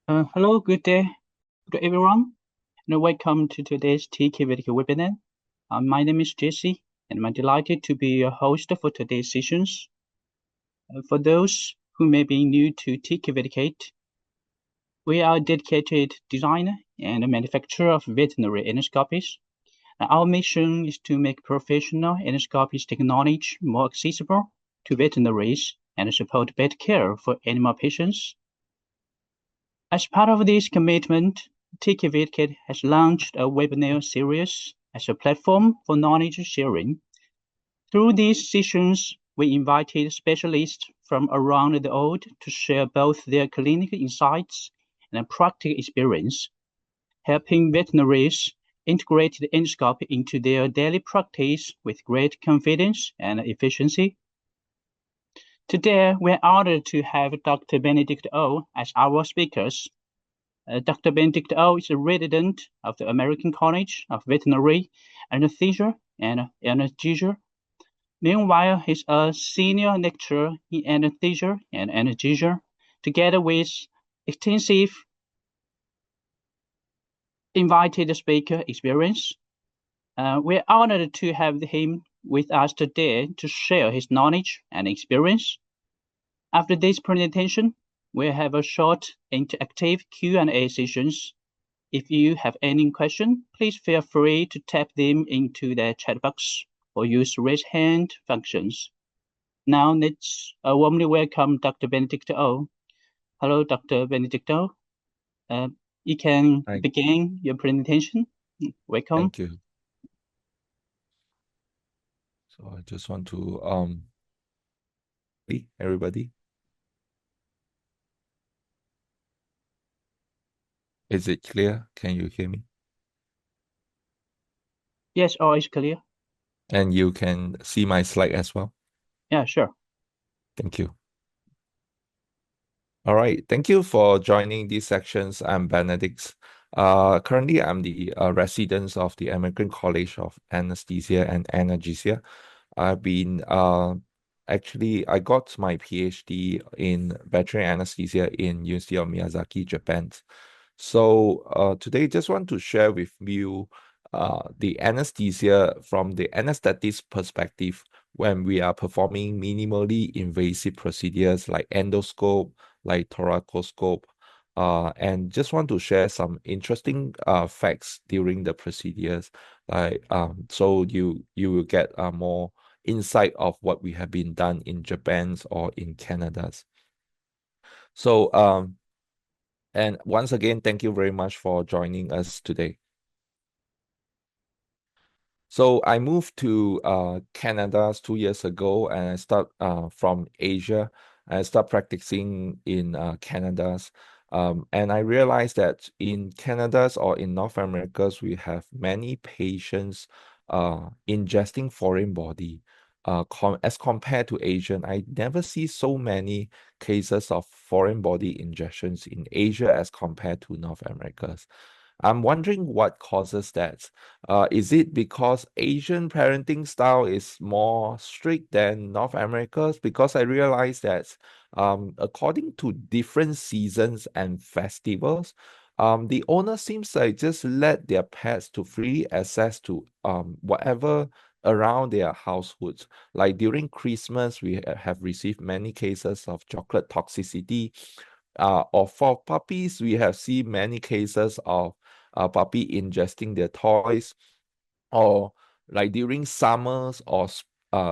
Hello, good day to everyone, and welcome to today's TK Medical webinar. My name is Jesse, and I'm delighted to be your host for today's sessions. For those who may be new to TK Medicate, we are a dedicated designer and manufacturer of veterinary endoscopies. Our mission is to make professional endoscopies technology more accessible to veterinaries and support better care for animal patients. As part of this commitment, TKVidKit has launched a webinar series as a platform for knowledge sharing. Through these sessions, we invited specialists from around the world to share both their clinical insights and practical experience, helping veterinarians integrate the endoscopy into their daily practice with great confidence and efficiency. Today, we're honored to have Dr. Benedict O as our speakers. Dr. Benedict O is a resident of the American College of Veterinary Anesthesia and Analgesia. Meanwhile, he's a senior lecturer in anesthesia and analgesia, together with extensive invited speaker experience. We're honored to have him with us today to share his knowledge and experience. After this presentation, we'll have a short interactive Q&A sessions. If you have any question, please feel free to type them into the chat box or use raise hand functions. Now let's warmly welcome Dr. Benedict O. Hello, Dr. Benedict O. You can Hi. begin your presentation. Welcome. Thank you. So I just want to hey everybody. Is it clear? Can you hear me? Yes, all is clear. And you can see my slide as well? Yeah, sure. Thank you. All right. Thank you for joining these sections. I'm Benedict. Currently, I'm the resident of the American College of Anesthesia and Analgesia. I've been actually, I got my PhD in veterinary anesthesia in University of Miyazaki, Japan. So today, just want to share with you the anesthesia from the anesthetist perspective when we are performing minimally invasive procedures like endoscope, like thoracoscope, and just want to share some interesting facts during the procedures, like so you will get more insight of what we have been done in Japan's or in Canada's. So and once again, thank you very much for joining us today. So I moved to Canada 2 years ago, and I start from Asia. I start practicing in Canada's, and I realized that in Canada's or in North America's, we have many patients ingesting foreign body. As compared to Asian, I never see so many cases of foreign body injections in Asia as compared to North America's. I'm wondering what causes that. Is it because Asian parenting style is more strict than North America's? Because I realized that according to different seasons and festivals, the owner seems like just let their pets to free access to whatever around their households. Like during Christmas, we have received many cases of chocolate toxicity. Or for puppies, we have seen many cases of puppy ingesting their toys, or like during summers or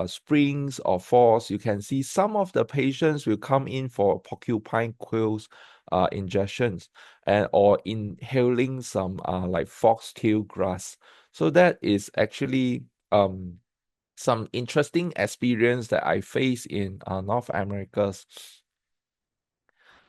springs or falls, you can see some of the patients will come in for porcupine quills ingestions, and or inhaling some like foxtail grass. So that is actually some interesting experience that I face in North America's.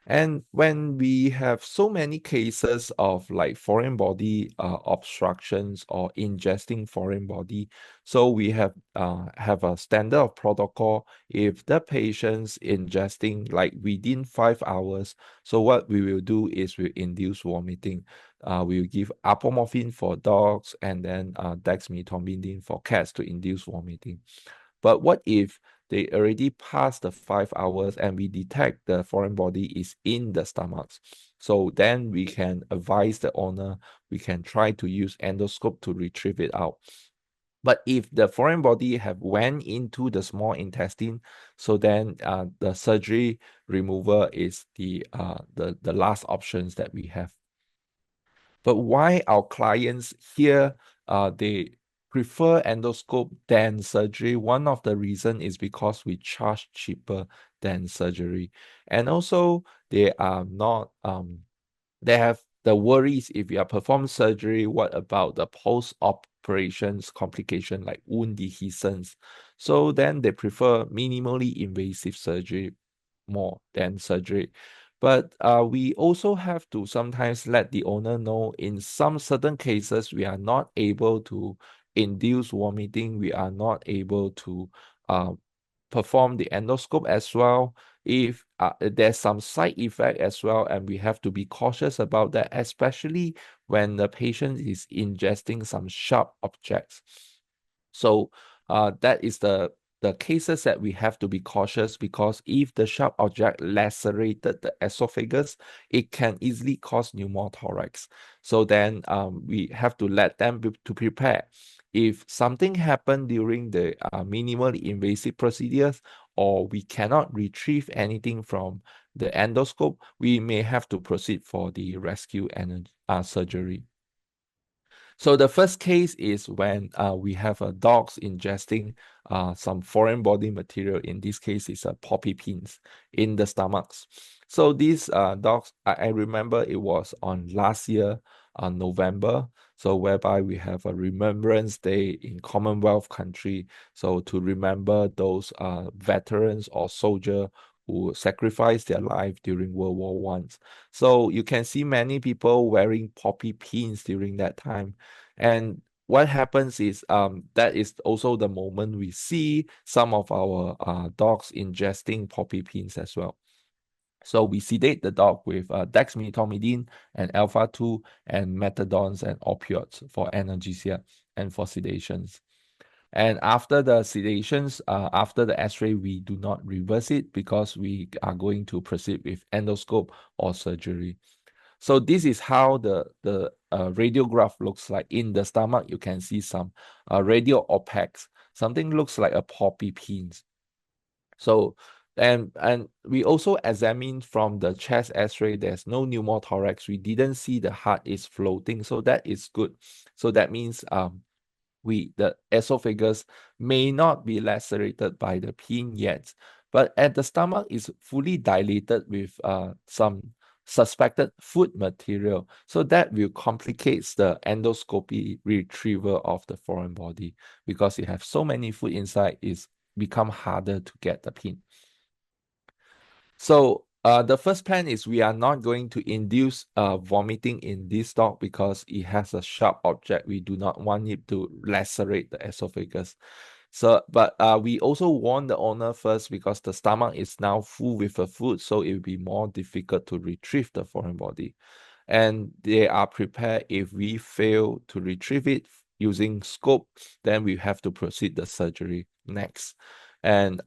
And when we have so many cases of like foreign body obstructions or ingesting foreign body, so we have a standard of protocol. If the patient's ingesting like within 5 hours, so what we will do is we induce vomiting. We will give apomorphine for dogs and then dexmedetomidine for cats to induce vomiting. But what if they already passed the 5 hours and we detect the foreign body is in the stomach. So then we can advise the owner, we can try to use endoscope to retrieve it out. But if the foreign body have went into the small intestine, so then the surgery removal is the last options that we have. But why our clients here they prefer endoscope than surgery? One of the reason is because we charge cheaper than surgery, and also they are not they have the worries if you are perform surgery, what about the post-operations complication like wound dehiscence? So then they prefer minimally invasive surgery more than surgery. But we also have to sometimes let the owner know in some certain cases we are not able to induce vomiting, we are not able to perform the endoscope as well. If there's some side effect as well, and we have to be cautious about that, especially when the patient is ingesting some sharp objects. So that is the cases that we have to be cautious, because if the sharp object lacerated the esophagus, it can easily cause pneumothorax. So then we have to let them to prepare. If something happened during the minimally invasive procedures, or we cannot retrieve anything from the endoscope, we may have to proceed for the rescue and surgery. So the first case is when we have dogs ingesting some foreign body material. In this case, it's poppy pins in the stomachs. So these dogs, I remember it was on last year, November. So whereby we have a Remembrance Day in Commonwealth country. So to remember those veterans or soldiers who sacrificed their life during World War I. So you can see many people wearing poppy pins during that time. And what happens is that is also the moment we see some of our dogs ingesting poppy pins as well. So we sedate the dog with dexmedetomidine and alpha-2 and methadones and opioids for analgesia and for sedations. And after the sedations, after the X-ray, we do not reverse it because we are going to proceed with endoscope or surgery. So this is how the radiograph looks like. In the stomach, you can see some radio opaques. Something looks like a poppy pins. So and we also examined from the chest X-ray. There's no pneumothorax. We didn't see the heart is floating, so that is good. So that means the esophagus may not be lacerated by the pin yet, but at the stomach is fully dilated with some suspected food material. So that will complicate the endoscopy retrieval of the foreign body, because you have so many food inside, it's become harder to get the pin. So the first plan is we are not going to induce vomiting in this dog because it has a sharp object. We do not want it to lacerate the esophagus. So, but we also warn the owner first, because the stomach is now full with the food, so it will be more difficult to retrieve the foreign body. And they are prepared if we fail to retrieve it using scope, then we have to proceed the surgery next. And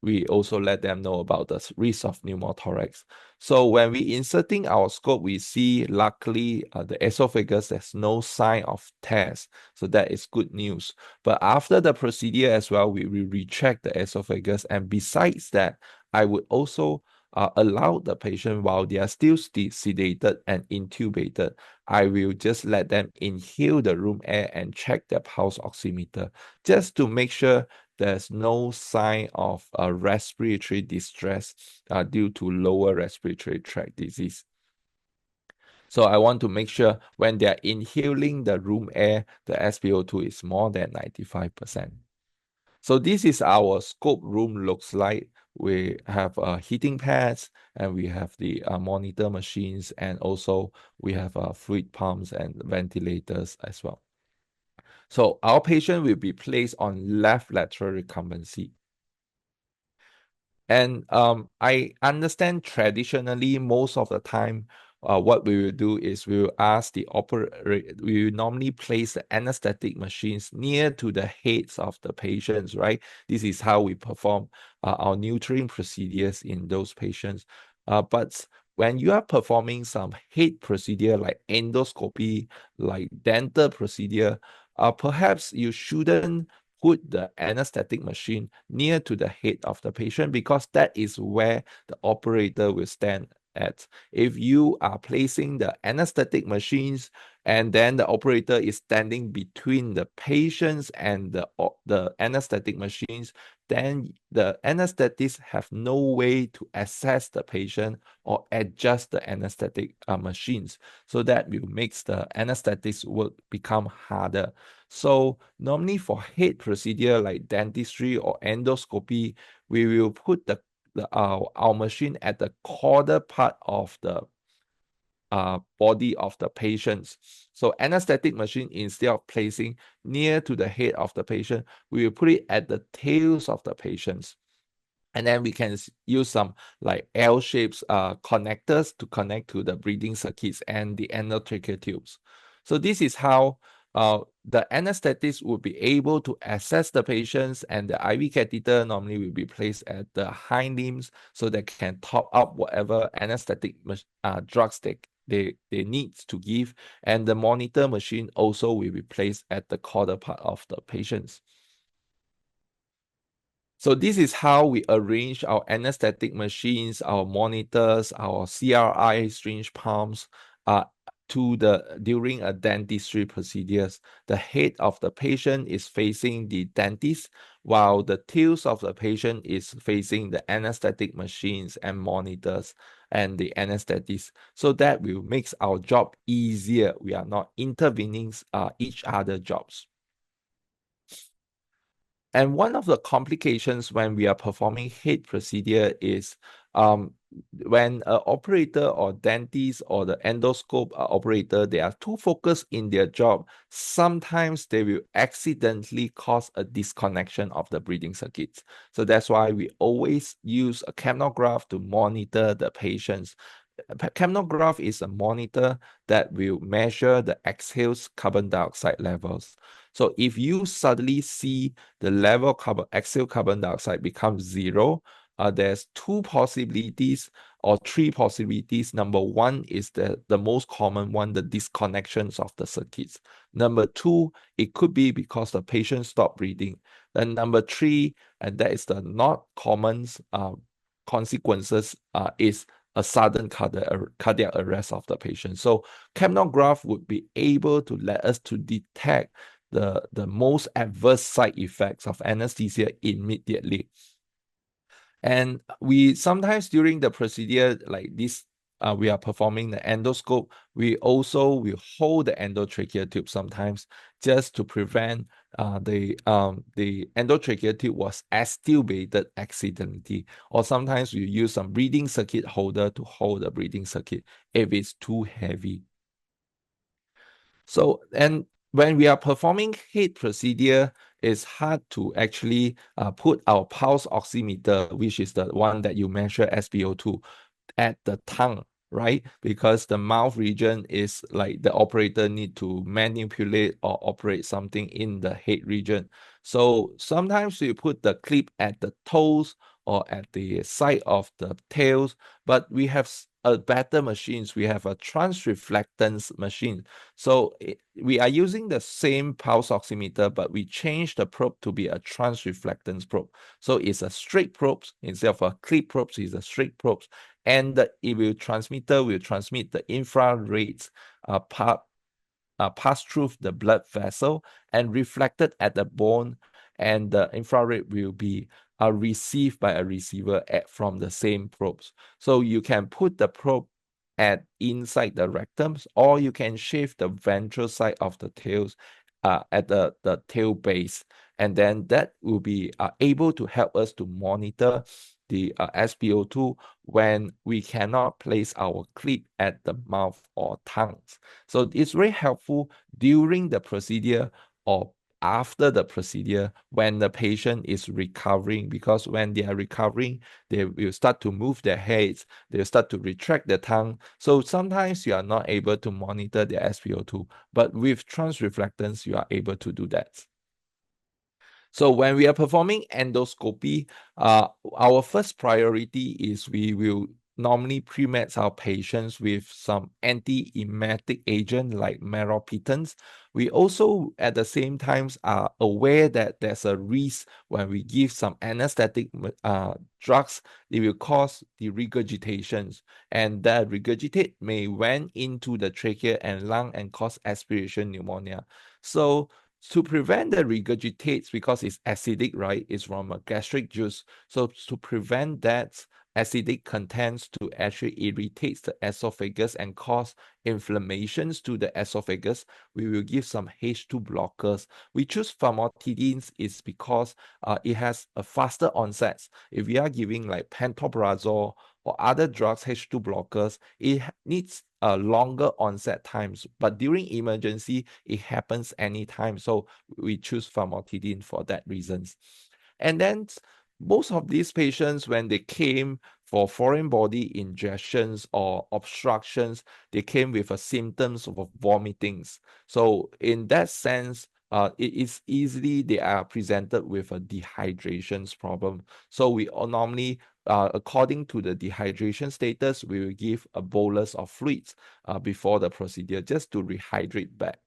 we also let them know about the risk of pneumothorax. So when we inserting our scope, we see luckily the esophagus, there's no sign of tears. So that is good news. But after the procedure as well, we will recheck the esophagus. And besides that, I would also allow the patient, while they are still sedated and intubated, I will just let them inhale the room air and check their pulse oximeter, just to make sure there's no sign of respiratory distress due to lower respiratory tract disease. So I want to make sure when they're inhaling the room air, the SpO2 is more than 95%. So this is our scope room looks like. We have heating pads, and we have the monitor machines, and also we have fluid pumps and ventilators as well. So our patient will be placed on left lateral recumbency. And I understand traditionally, most of the time, what we will do is we will ask the operator, we will normally place the anesthetic machines near to the heads of the patients, right? This is how we perform our neutering procedures in those patients. But when you are performing some head procedure like endoscopy, like dental procedure, perhaps you shouldn't put the anesthetic machine near to the head of the patient, because that is where the operator will stand at. If you are placing the anesthetic machines and then the operator is standing between the patients and the anesthetic machines, then the anesthetists have no way to assess the patient or adjust the anesthetic machines. So that will make the anesthetics work become harder. So normally for head procedure like dentistry or endoscopy, we will put our machine at the corner part of the body of the patients. So anesthetic machine, instead of placing near to the head of the patient, we will put it at the tails of the patients. And then we can use some like L-shapes connectors to connect to the breathing circuits and the endotracheal tubes. So this is how the anesthetist will be able to assess the patients, and the IV catheter normally will be placed at the hind limbs so they can top up whatever anesthetic drugs they need to give. And the monitor machine also will be placed at the corner part of the patients. So this is how we arrange our anesthetic machines, our monitors, our CRI syringe pumps during a dentistry procedures. The head of the patient is facing the dentist, while the tails of the patient is facing the anesthetic machines and monitors and the anesthetist. So that will make our job easier. We are not intervening each other's jobs. And one of the complications when we are performing head procedure is when an operator or dentist or the endoscope operator, they are too focused in their job, sometimes they will accidentally cause a disconnection of the breathing circuits. So that's why we always use a capnograph to monitor the patients. A capnograph is a monitor that will measure the exhaled carbon dioxide levels. So if you suddenly see the level of exhaled carbon dioxide becomes 0, there's 2 possibilities or 3 possibilities. Number 1 is the most common one, the disconnections of the circuits. Number 2, it could be because the patient stopped breathing. Then number 3, and that is the not common consequences, is a sudden cardiac arrest of the patient. So capnograph would be able to let us to detect the most adverse side effects of anesthesia immediately. And we sometimes during the procedure like this, we are performing the endoscope, we also will hold the endotracheal tube sometimes just to prevent the endotracheal tube was extubated accidentally. Or sometimes we use some breathing circuit holder to hold the breathing circuit if it's too heavy. So, and when we are performing head procedure, it's hard to actually put our pulse oximeter, which is the one that you measure SpO2, at the tongue, right? Because the mouth region is like the operator need to manipulate or operate something in the head region. So sometimes we put the clip at the toes or at the side of the tails, but we have a better machines. We have a transreflectance machine. So we are using the same pulse oximeter, but we change the probe to be a transreflectance probe. So it's a straight probe instead of a clip probe. It's a straight probe, and the transmitter will transmit the infrared pass through the blood vessel and reflected at the bone, and the infrared will be received by a receiver from the same probes. So you can put the probe at inside the rectums, or you can shave the ventral side of the tails at the tail base, and then that will be able to help us to monitor the SpO2 when we cannot place our clip at the mouth or tongues. So it's very helpful during the procedure or after the procedure when the patient is recovering, because when they are recovering, they will start to move their heads, they will start to retract their tongue. So sometimes you are not able to monitor their SpO2, but with transreflectance, you are able to do that. So when we are performing endoscopy, our first priority is we will normally pre-med our patients with some anti-emetic agent like meropenem. We also at the same time are aware that there's a risk when we give some anesthetic drugs, it will cause the regurgitations, and that regurgitate may went into the trachea and lung and cause aspiration pneumonia. So to prevent the regurgitates, because it's acidic, right? It's from a gastric juice. So to prevent that acidic contents to actually irritate the esophagus and cause inflammations to the esophagus, we will give some H2 blockers. We choose famotidine is because it has a faster onset. If we are giving like pantoprazole or other drugs, H2 blockers, it needs a longer onset times, but during emergency, it happens anytime. So we choose famotidine for that reasons. And then most of these patients, when they came for foreign body ingestions or obstructions, they came with a symptoms of vomitings. So in that sense, it is easily they are presented with a dehydration problem. So we normally, according to the dehydration status, we will give a bolus of fluids before the procedure just to rehydrate back.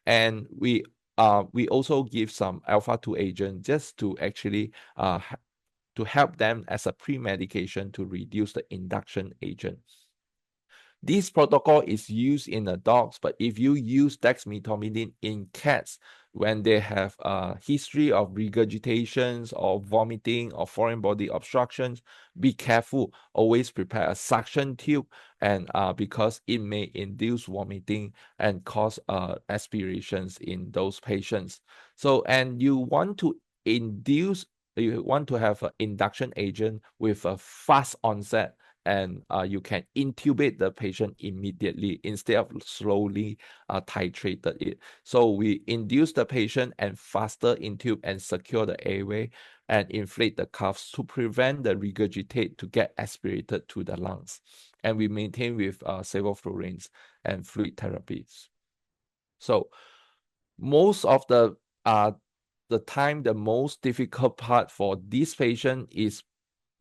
And we also give some alpha-2 agent just to actually to help them as a pre-medication to reduce the induction agent. This protocol is used in the dogs, but if you use dexmedetomidine in cats, when they have a history of regurgitations or vomiting or foreign body obstructions, be careful. Always prepare a suction tube, and because it may induce vomiting and cause aspirations in those patients. So, and you want to have an induction agent with a fast onset, and you can intubate the patient immediately instead of slowly titrated it. So we induce the patient and faster intube and secure the airway and inflate the cuffs to prevent the regurgitate to get aspirated to the lungs. And we maintain with sevoflurane and fluid therapies. So most of the time, the most difficult part for this patient is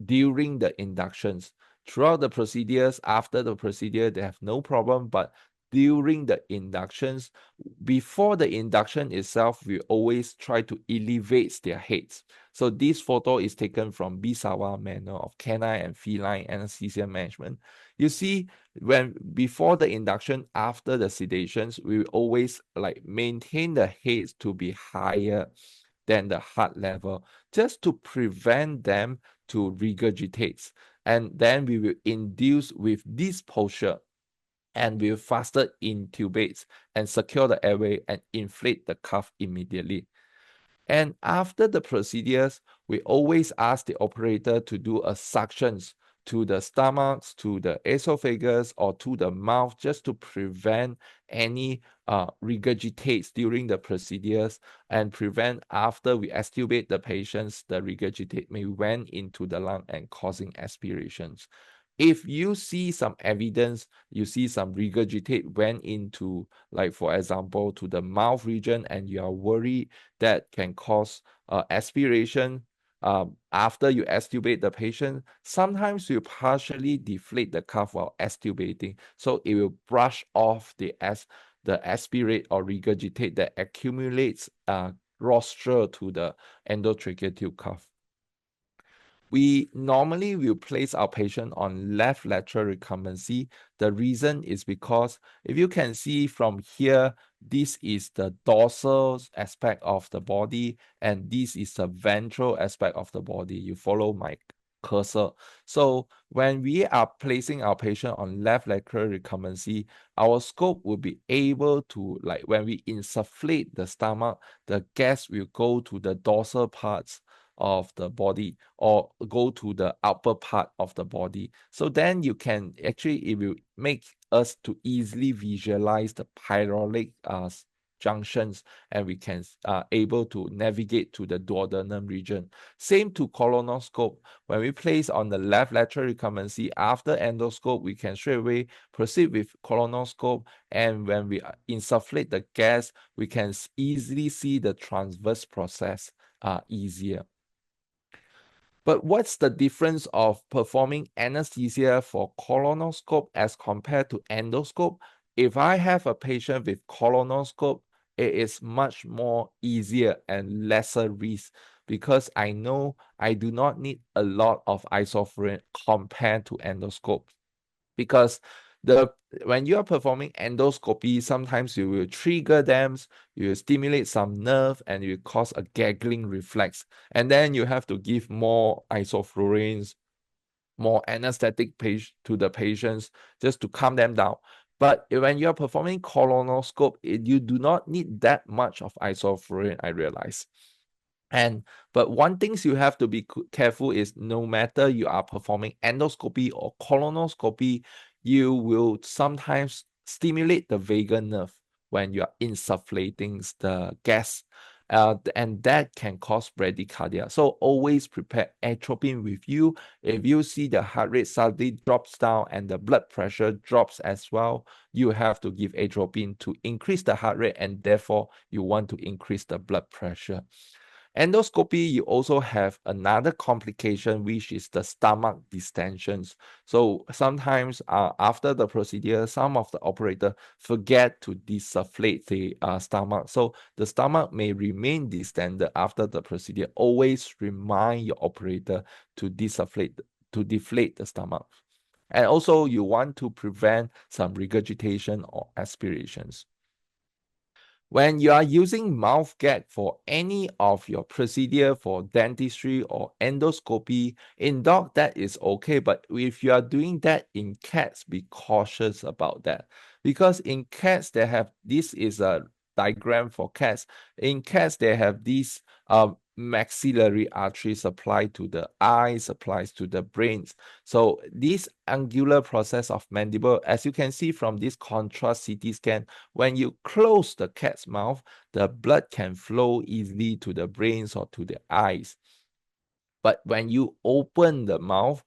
during the inductions. Throughout the procedures, after the procedure, they have no problem, but during the inductions, before the induction itself, we always try to elevate their heads. So this photo is taken from Bisawa Manual of Canine and Feline Anesthesia Management. You see, before the induction, after the sedations, we always like maintain the heads to be higher than the heart level, just to prevent them to regurgitate. And then we will induce with this posture, and we will faster intubate and secure the airway and inflate the cuff immediately. And after the procedures, we always ask the operator to do a suctions to the stomachs, to the esophagus, or to the mouth, just to prevent any regurgitates during the procedures, and prevent after we extubate the patients, the regurgitate may went into the lung and causing aspirations. If you see some evidence, you see some regurgitate went into, like for example, to the mouth region, and you are worried that can cause aspiration, after you extubate the patient, sometimes you partially deflate the cuff while extubating, so it will brush off the aspirate or regurgitate that accumulates rostral to the endotracheal tube cuff. We normally will place our patient on left lateral recumbency. The reason is because if you can see from here, this is the dorsal aspect of the body, and this is the ventral aspect of the body. You follow my cursor. So when we are placing our patient on left lateral recumbency, our scope will be able to, like when we insufflate the stomach, the gas will go to the dorsal parts of the body or go to the upper part of the body. So then you can actually, it will make us to easily visualize the pyloric junctions, and we can able to navigate to the duodenum region. Same to colonoscope. When we place on the left lateral recumbency after endoscope, we can straight away proceed with colonoscope, and when we insufflate the gas, we can easily see the transverse process easier. But what's the difference of performing anesthesia for colonoscope as compared to endoscope? If I have a patient with colonoscope, it is much more easier and lesser risk because I know I do not need a lot of isoflurane compared to endoscope. Because when you are performing endoscopy, sometimes you will trigger them, you will stimulate some nerve, and you cause a gaggling reflex. And then you have to give more isofluranes, more anesthetic to the patients just to calm them down. But when you are performing colonoscope, you do not need that much of isoflurane, I realize. But one thing you have to be careful is no matter you are performing endoscopy or colonoscopy, you will sometimes stimulate the vagus nerve when you are insufflating the gas. And that can cause bradycardia. So always prepare atropine with you. If you see the heart rate suddenly drops down and the blood pressure drops as well, you have to give atropine to increase the heart rate, and therefore you want to increase the blood pressure. Endoscopy, you also have another complication, which is the stomach distensions. So sometimes after the procedure, some of the operator forget to desufflate the stomach. So the stomach may remain distended after the procedure. Always remind your operator to deflate the stomach. And also you want to prevent some regurgitation or aspirations. When you are using mouth gag for any of your procedure for dentistry or endoscopy, in dog that is okay, but if you are doing that in cats, be cautious about that. Because in cats, this is a diagram for cats. In cats, they have these maxillary artery supply to the eye, supplies to the brains. So this angular process of mandible, as you can see from this contrast CT scan, when you close the cat's mouth, the blood can flow easily to the brains or to the eyes. But when you open the mouth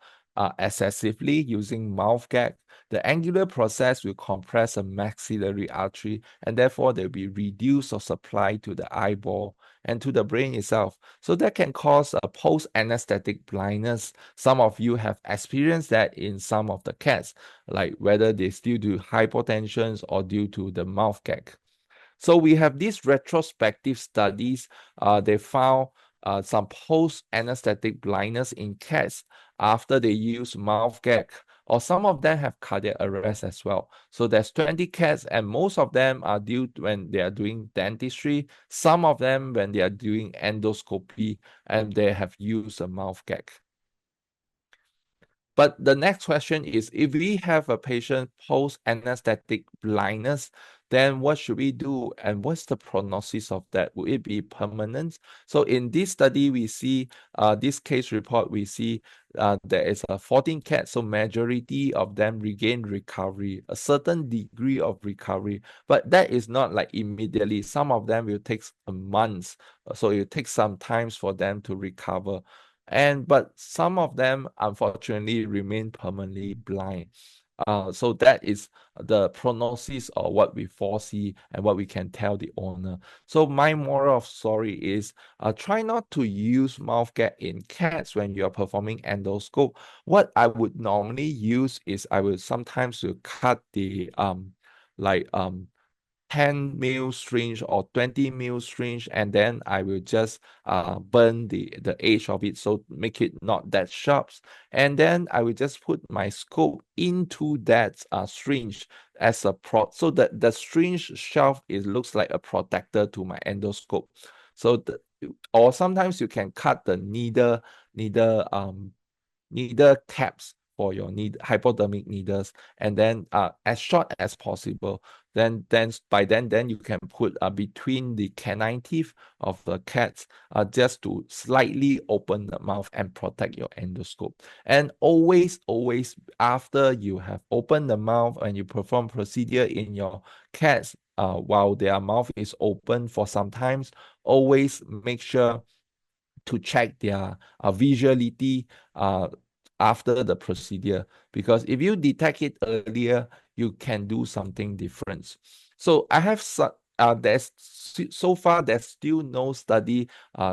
excessively using mouth gag, the angular process will compress a maxillary artery, and therefore there will be reduced of supply to the eyeball and to the brain itself. So that can cause a post-anesthetic blindness. Some of you have experienced that in some of the cats, like whether they still do hypotensions or due to the mouth gag. So we have these retrospective studies. They found some post-anesthetic blindness in cats after they use mouth gag, or some of them have cardiac arrest as well. So there's 20 cats, and most of them are due when they are doing dentistry. Some of them when they are doing endoscopy, and they have used a mouth gag. But the next question is, if we have a patient post-anesthetic blindness, then what should we do? And what's the prognosis of that? Will it be permanent? So in this study, we see, this case report, we see there is 14 cats. So majority of them regain recovery, a certain degree of recovery. But that is not like immediately. Some of them will take months. So it takes some time for them to recover. But some of them unfortunately remain permanently blind. So that is the prognosis of what we foresee and what we can tell the owner. So my moral of story is try not to use mouth gag in cats when you are performing endoscope. What I would normally use is I will sometimes cut the 10 mil syringe or 20 mil syringe, and then I will just burn the edge of it, so make it not that sharp. And then I will just put my scope into that syringe as a so that the syringe shelf looks like a protector to my endoscope. So or sometimes you can cut the needle caps for your hypodermic needles, and then as short as possible. Then by then you can put between the canine teeth of the cats just to slightly open the mouth and protect your endoscope. And always after you have opened the mouth and you perform procedure in your cats, while their mouth is open for some times, always make sure to check their visuality after the procedure, because if you detect it earlier, you can do something different. So I have so far there's still no study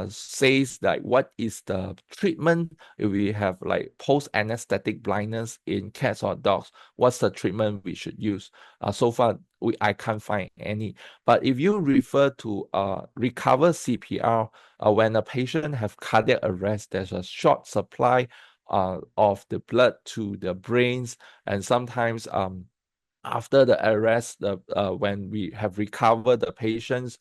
says like what is the treatment if we have like post anesthetic blindness in cats or dogs. What's the treatment we should use? So far I can't find any. But if you refer to recover CPR, when a patient have cardiac arrest, there's a short supply of the blood to the brains, and sometimes after the arrest, when we have recovered the patients,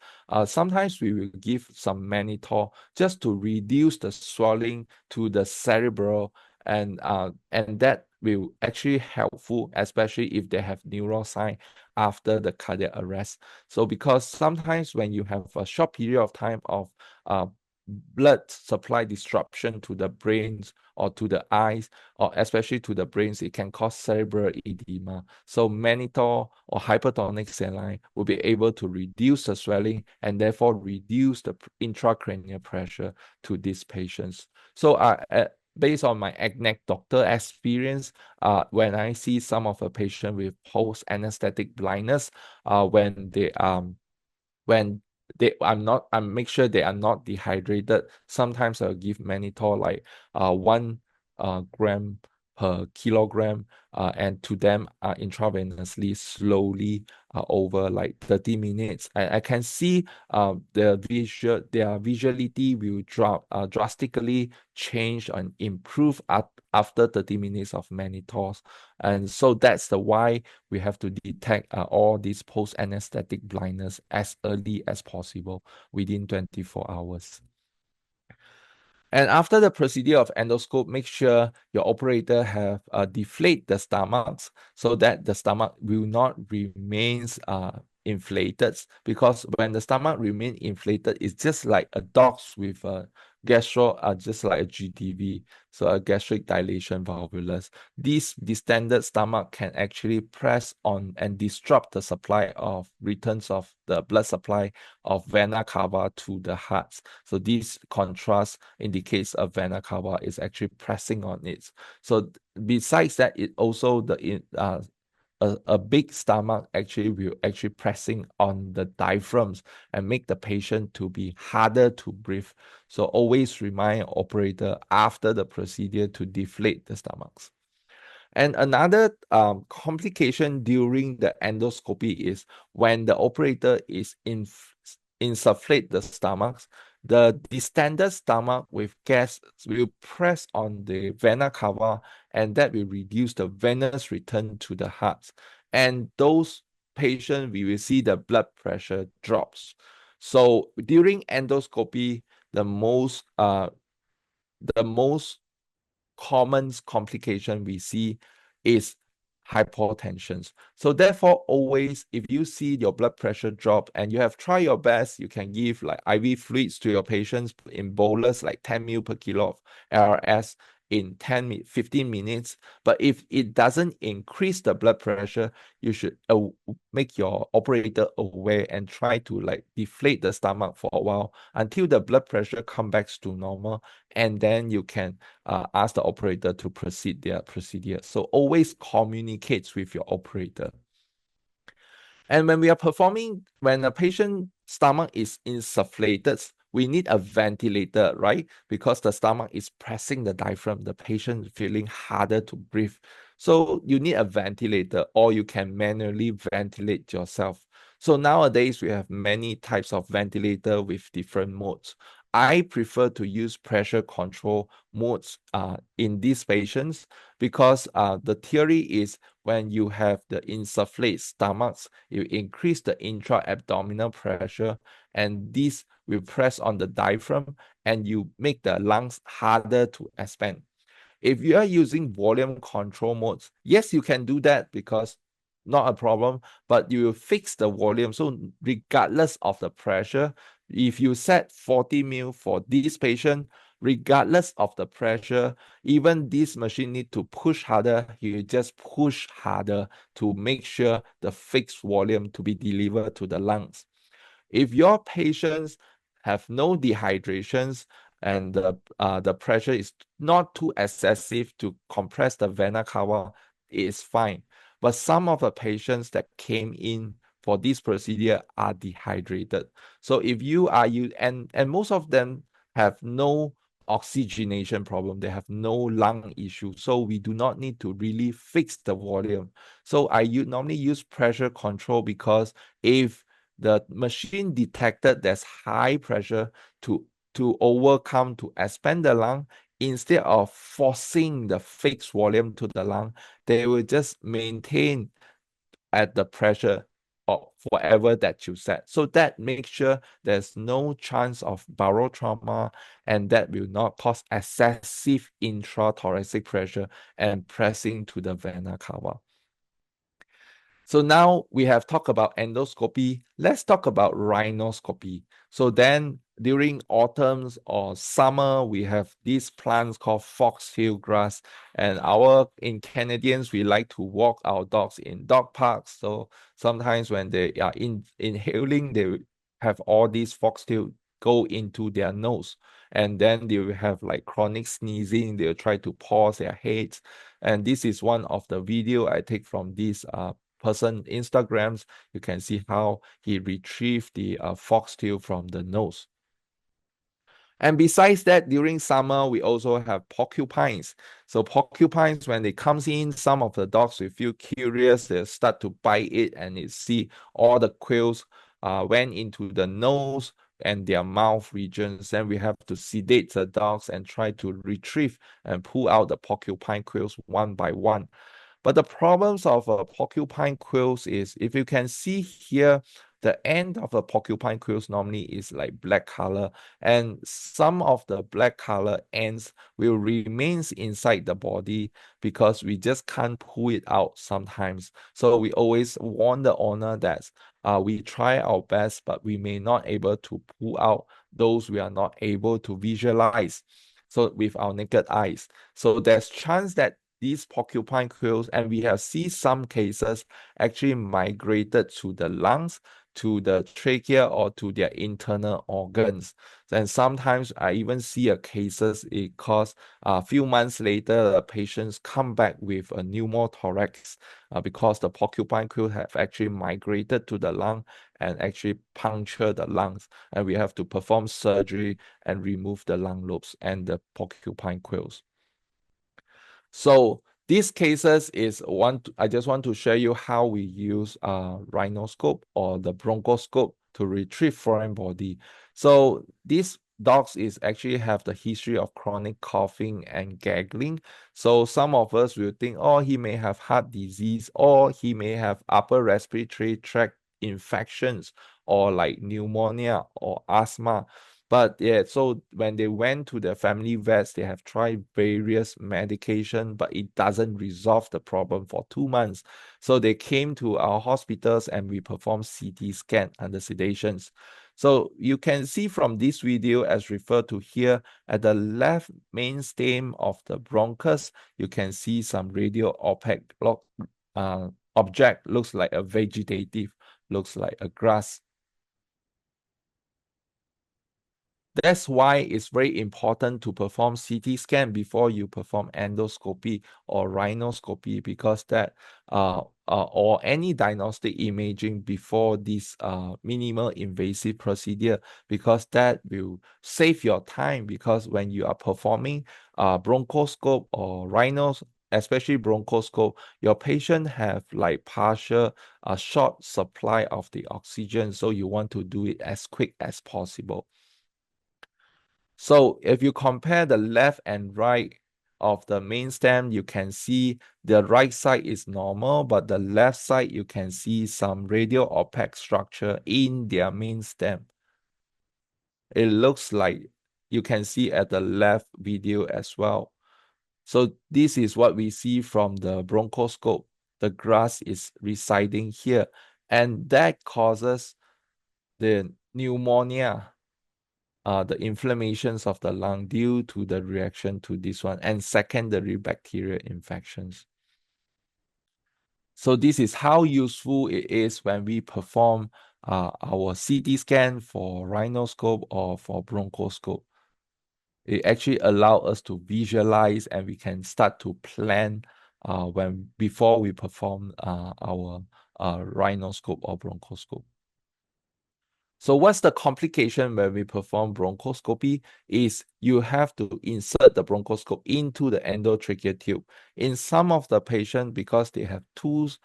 sometimes we will give some mannitol just to reduce the swelling to the cerebral, and that will actually helpful, especially if they have neural sign after the cardiac arrest. So because sometimes when you have a short period of time of blood supply disruption to the brains or to the eyes, or especially to the brains, it can cause cerebral edema. So mannitol or hypertonic saline will be able to reduce the swelling and therefore reduce the intracranial pressure to these patients. So based on my neck doctor experience, when I see some of the patient with post anesthetic blindness, when I make sure they are not dehydrated. Sometimes I'll give mannitol like 1 gram per kilogram, and to them intravenously slowly over like 30 minutes. I can see their visuality will drastically change and improve after 30 minutes of mannitol. And so that's the why we have to detect all these post-anesthetic blindness as early as possible within 24 hours. And after the procedure of endoscope, make sure your operator have deflate the stomachs so that the stomach will not remains inflated, because when the stomach remain inflated, it's just like a dog's with a just like a GDV, so a gastric dilation volvulus. This distended stomach can actually press on and disrupt the supply of returns of the blood supply of vena cava to the heart. So this contrast indicates a vena cava is actually pressing on it. So besides that, it also a big stomach actually will actually pressing on the diaphragms and make the patient to be harder to breathe. So always remind operator after the procedure to deflate the stomachs. And another complication during the endoscopy is when the operator is insufflate the stomachs, the distended stomach with gas will press on the vena cava, and that will reduce the venous return to the heart. And those patients, we will see the blood pressure drops. So during endoscopy, the most common complication we see is hypotension. So therefore, always, if you see your blood pressure drop and you have tried your best, you can give like IV fluids to your patients in bolus, like 10 ml per kilo of ARS in 15 minutes. But if it doesn't increase the blood pressure, you should make your operator aware and try to like deflate the stomach for a while until the blood pressure comes back to normal, and then you can ask the operator to proceed their procedure. So always communicate with your operator. And when we are performing, when a patient's stomach is insufflated, we need a ventilator, right? Because the stomach is pressing the diaphragm, the patient is feeling harder to breathe. So you need a ventilator, or you can manually ventilate yourself. So nowadays, we have many types of ventilator with different modes. I prefer to use pressure control modes in these patients, because the theory is when you have the insufflate stomachs, you increase the intra-abdominal pressure, and this will press on the diaphragm, and you make the lungs harder to expand. If you are using volume control modes, yes, you can do that because not a problem, but you will fix the volume. So regardless of the pressure, if you set 40 ml for this patient, regardless of the pressure, even this machine need to push harder, you just push harder to make sure the fixed volume to be delivered to the lungs. If your patients have no dehydrations and the pressure is not too excessive to compress the vena cava, it's fine. But some of the patients that came in for this procedure are dehydrated. So if you are and most of them have no oxygenation problem, they have no lung issue, so we do not need to really fix the volume. So I normally use pressure control, because if the machine detected there's high pressure to overcome, to expand the lung, instead of forcing the fixed volume to the lung, they will just maintain at the pressure of whatever that you set. So that makes sure there's no chance of barotrauma, and that will not cause excessive intrathoracic pressure and pressing to the vena cava. So now we have talked about endoscopy. Let's talk about rhinoscopy. So then during autumns or summer, we have these plants called foxtail grass. And in Canadians, we like to walk our dogs in dog parks. So sometimes when they are inhaling, they have all these foxtail go into their nose. And then they will have like chronic sneezing. They'll try to pause their heads. And this is one of the video I take from this person Instagrams. You can see how he retrieved the foxtail from the nose. And besides that, during summer, we also have porcupines. So porcupines, when they comes in, some of the dogs will feel curious. They'll start to bite it, and you see all the quills went into the nose and their mouth regions. Then we have to sedate the dogs and try to retrieve and pull out the porcupine quills one by one. But the problems of porcupine quills is, if you can see here, the end of a porcupine quills normally is like black color, and some of the black color ends will remains inside the body because we just can't pull it out sometimes. So we always warn the owner that we try our best, but we may not able to pull out those we are not able to visualize, so with our naked eyes. So there's chance that these porcupine quills, and we have seen some cases actually migrated to the lungs, to the trachea, or to their internal organs. And sometimes I even see a cases it cause a few months later, the patients come back with a pneumothorax because the porcupine quill have actually migrated to the lung and actually puncture the lungs. And we have to perform surgery and remove the lung lobes and the porcupine quills. So these cases is I just want to show you how we use rhinoscope or the bronchoscope to retrieve foreign body. So these dogs is actually have the history of chronic coughing and gargling. So some of us will think, oh, he may have heart disease, or he may have upper respiratory tract infections, or like pneumonia or asthma. But yeah, so when they went to the family vets, they have tried various medication, but it doesn't resolve the problem for 2 months. So they came to our hospitals and we performed CT scan under sedations. So you can see from this video, as referred to here, at the left main stem of the bronchus, you can see some radio opaque object, looks like a vegetative, looks like a grass. That's why it's very important to perform CT scan before you perform endoscopy or rhinoscopy, because that or any diagnostic imaging before this minimal invasive procedure, because that will save your time. Because when you are performing bronchoscope or rhinos, especially bronchoscope, your patient have like partial short supply of the oxygen, so you want to do it as quick as possible. So if you compare the left and right of the main stem, you can see the right side is normal, but the left side, you can see some radio opaque structure in their main stem. It looks like you can see at the left video as well. So this is what we see from the bronchoscope. The grass is residing here, and that causes the pneumonia. the inflammations of the lung due to the reaction to this one and secondary bacterial infections. So this is how useful it is when we perform our CT scan for rhinoscope or for bronchoscope. It actually allows us to visualize, and we can start to plan before we perform our rhinoscope or bronchoscope. So what's the complication when we perform bronchoscopy is you have to insert the bronchoscope into the endotracheal tube. In some of the patients, because they have tools,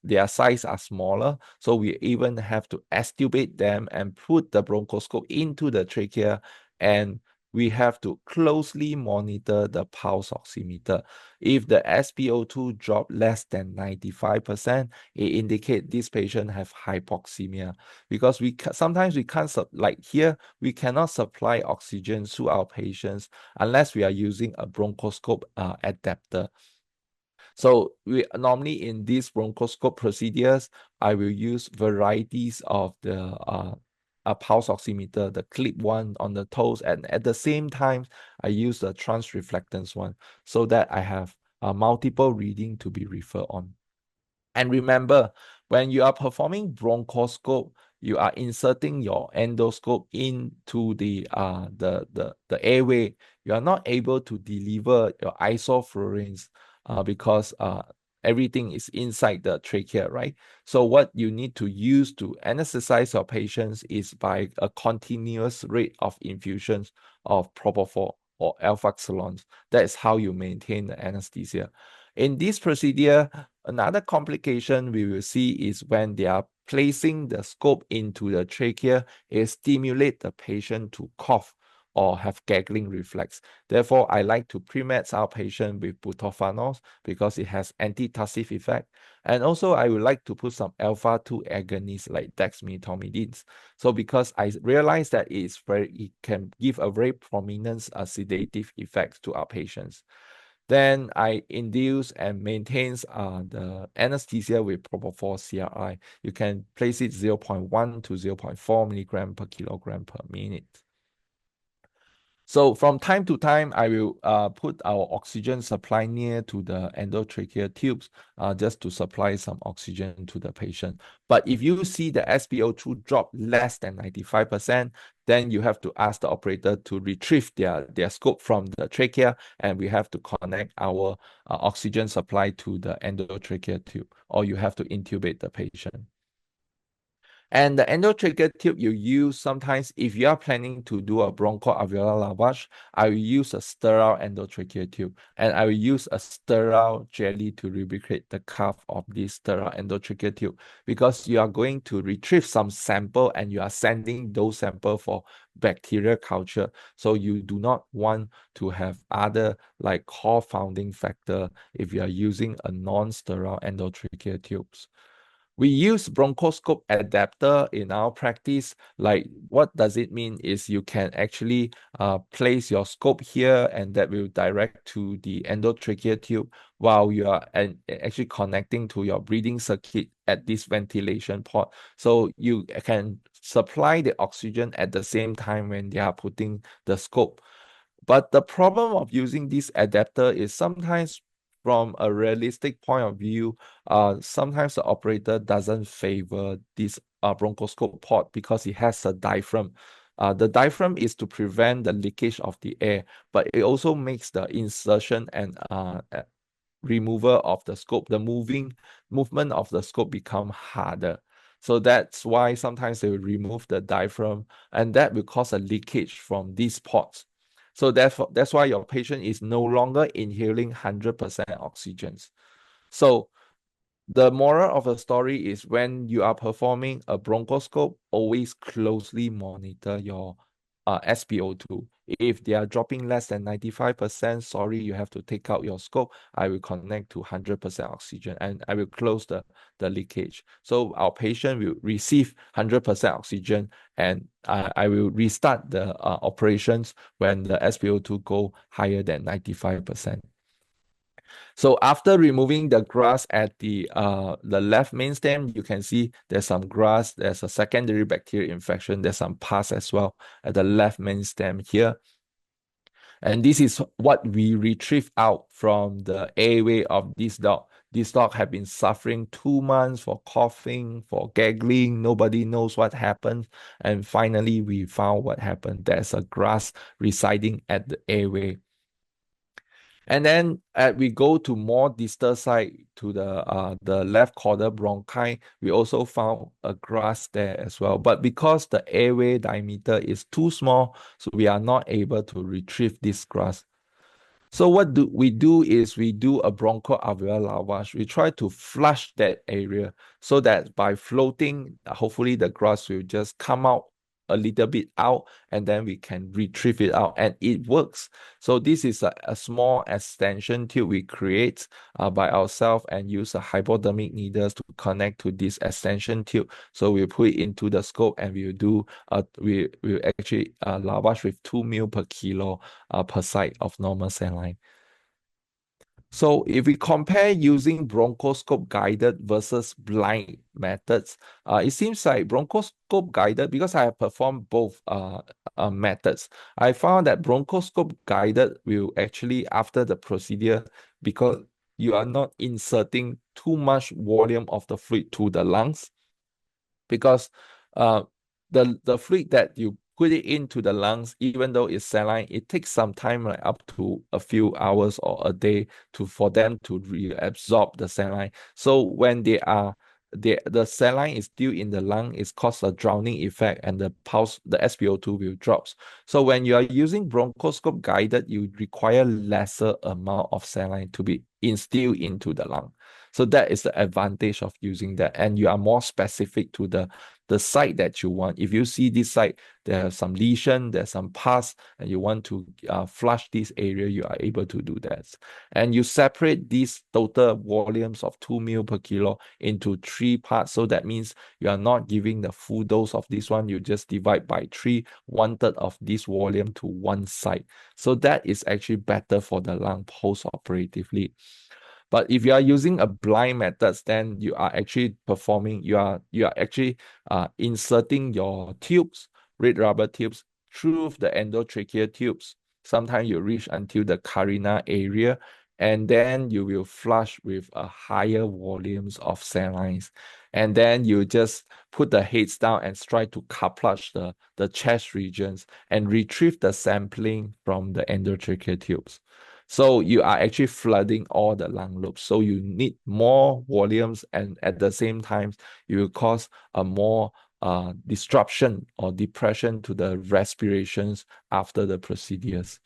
their size are smaller, so we even have to extubate them and put the bronchoscope into the trachea, and we have to closely monitor the pulse oximeter. If the SpO2 drop less than 95%, it indicates this patient have hypoxemia, because sometimes we can't, like here, we cannot supply oxygen to our patients unless we are using a bronchoscope adapter. So we normally in these bronchoscope procedures, I will use varieties of the pulse oximeter, the clip one on the toes, and at the same time, I use the transreflectance one so that I have multiple reading to be referred on. And remember, when you are performing bronchoscope, you are inserting your endoscope into the airway. You are not able to deliver your isoflurane because everything is inside the trachea, right? So what you need to use to anesthetize your patients is by a continuous rate of infusions of propofol or alprazolam. That is how you maintain the anesthesia. In this procedure, another complication we will see is when they are placing the scope into the trachea, it stimulates the patient to cough or have gagging reflex. Therefore, I like to pre-med our patient with butorphanol because it has antitussive effect. And also, I would like to put some alpha-2 agonists like dexmedetomidine. So because I realize that it can give a very prominent sedative effect to our patients. Then I induce and maintains the anesthesia with propofol CRI. You can place it 0.1 to 0.4 milligram per kilogram per minute. So from time to time, I will put our oxygen supply near to the endotracheal tubes just to supply some oxygen to the patient. But if you see the SpO2 drop less than 95%, then you have to ask the operator to retrieve their scope from the trachea, and we have to connect our oxygen supply to the endotracheal tube, or you have to intubate the patient. And the endotracheal tube you use sometimes, if you are planning to do a bronchoalveolar lavage, I will use a sterile endotracheal tube, and I will use a sterile jelly to lubricate the cuff of this sterile endotracheal tube, because you are going to retrieve some sample and you are sending those sample for bacterial culture. So you do not want to have other like core founding factor if you are using a non-sterile endotracheal tubes. We use bronchoscope adapter in our practice. Like, what does it mean is you can actually place your scope here, and that will direct to the endotracheal tube while you are actually connecting to your breathing circuit at this ventilation port. So you can supply the oxygen at the same time when they are putting the scope. But the problem of using this adapter is sometimes from a realistic point of view, sometimes the operator doesn't favor this bronchoscope port because it has a diaphragm. The diaphragm is to prevent the leakage of the air, but it also makes the insertion and removal of the scope, the movement of the scope become harder. So that's why sometimes they will remove the diaphragm, and that will cause a leakage from these ports. So therefore, that's why your patient is no longer inhaling 100% oxygen. So the moral of the story is when you are performing a bronchoscope, always closely monitor your SpO2. If they are dropping less than 95%, sorry, you have to take out your scope. I will connect to 100% oxygen, and I will close the leakage. So our patient will receive 100% oxygen, and I will restart the operations when the SpO2 go higher than 95%. So after removing the grass at the left main stem, you can see there's some grass, there's a secondary bacterial infection, there's some pus as well at the left main stem here. And this is what we retrieve out from the airway of this dog. This dog had been suffering 2 months for coughing, for gagging. Nobody knows what happened. And finally, we found what happened. There's a grass residing at the airway. And then we go to more distal side to the left corner bronchi, we also found a grass there as well. But because the airway diameter is too small, so we are not able to retrieve this grass. So what do we do is we do a bronchoalveolar lavage. We try to flush that area so that by floating, hopefully the grass will just come out a little bit out, and then we can retrieve it out, and it works. So this is a small extension tube we create by ourselves and use a hypodermic needles to connect to this extension tube. So we put it into the scope and we will do we will actually lavage with 2 ml per kilo per site of normal saline. So if we compare using bronchoscope guided versus blind methods, it seems like bronchoscope guided, because I have performed both methods, I found that bronchoscope guided will actually, after the procedure, because you are not inserting too much volume of the fluid to the lungs, because the fluid that you put it into the lungs, even though it's saline, it takes some time, like up to a few hours or a day for them to reabsorb the saline. So when the saline is still in the lung, it's caused a drowning effect, and the SpO2 will drop. So when you are using bronchoscope guided, you require lesser amount of saline to be instilled into the lung. So that is the advantage of using that, and you are more specific to the site that you want. If you see this site, there's some lesion, there's some pus, and you want to flush this area, you are able to do that. And you separate these total volumes of 2 ml per kilo into 3 parts. So that means you are not giving the full dose of this one. You just divide by 3, 1/3 of this volume to one site. So that is actually better for the lung post-operatively. But if you are using a blind methods, then you are actually actually inserting your tubes, red rubber tubes, through the endotracheal tubes. Sometimes you reach until the carina area, and then you will flush with a higher volumes of salines. And then you just put the heads down and try to cuppage the chest regions and retrieve the sampling from the endotracheal tubes. So you are actually flooding all the lung lobes. So you need more volumes, and at the same time, you will cause a more disruption or depression to the respirations after the procedures.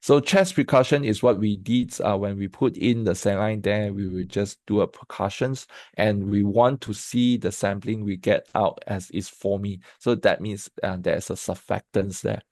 So chest percussion is what we did when we put in the saline there. We will just do a percussions, and we want to see the sampling we get out as is foamy. So that means there's a surfactants there.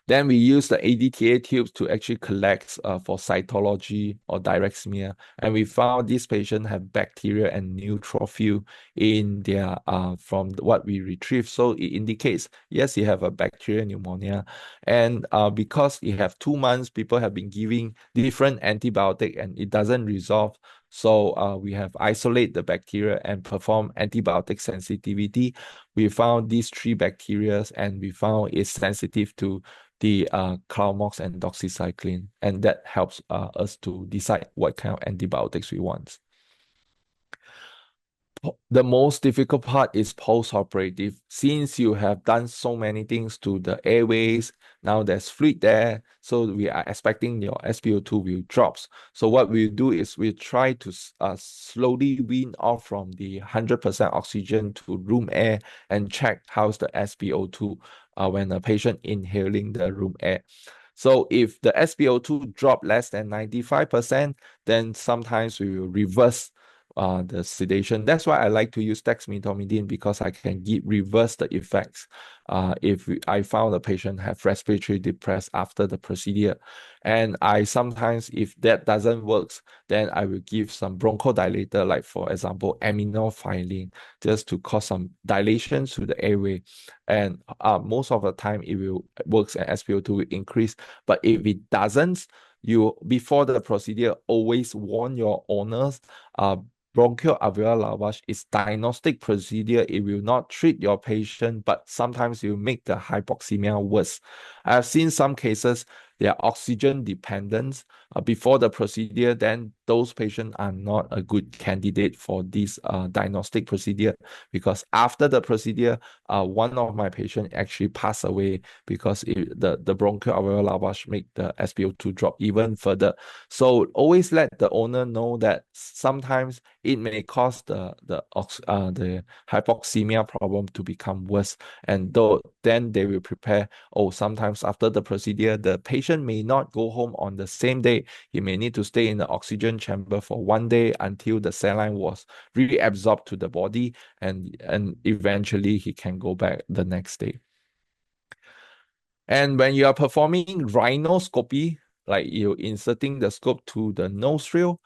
Then we use the ADTA tubes to actually collect for cytology or direct smear. And we found this patient have bacteria and neutrophil in their, from what we retrieved. So it indicates, yes, you have a bacterial pneumonia. And because you have 2 months, people have been giving different antibiotic and it doesn't resolve. So we have isolate the bacteria and perform antibiotic sensitivity. We found these 3 bacteria, and we found it's sensitive to the Clomox and doxycycline, and that helps us to decide what kind of antibiotics we want. The most difficult part is post-operative. Since you have done so many things to the airways, now there's fluid there, so we are expecting your SpO2 will drop. So what we do is we try to slowly wean off from the 100% oxygen to room air and check how's the SpO2 when a patient inhaling the room air. So if the SpO2 drop less than 95%, then sometimes we will reverse the sedation. That's why I like to use dexmedetomidine, because I can reverse the effects if I found a patient have respiratory distress after the procedure. And I sometimes, if that doesn't work, then I will give some bronchodilator, like for example, aminophylline, just to cause some dilation to the airway. And most of the time it will works and SpO2 will increase. But if it doesn't, you before the procedure always warn your owners, bronchial alveolar lavage is diagnostic procedure. It will not treat your patient, but sometimes you make the hypoxemia worse. I've seen some cases they are oxygen dependent before the procedure, then those patients are not a good candidate for this diagnostic procedure, because after the procedure, one of my patients actually passed away because the bronchial alveolar lavage make the SpO2 drop even further. So always let the owner know that sometimes it may cause the hypoxemia problem to become worse, and then they will prepare. Oh, sometimes after the procedure, the patient may not go home on the same day. He may need to stay in the oxygen chamber for 1 day until the saline was reabsorbed to the body, and eventually he can go back the next day. And when you are performing rhinoscopy, like you inserting the scope to the nostril,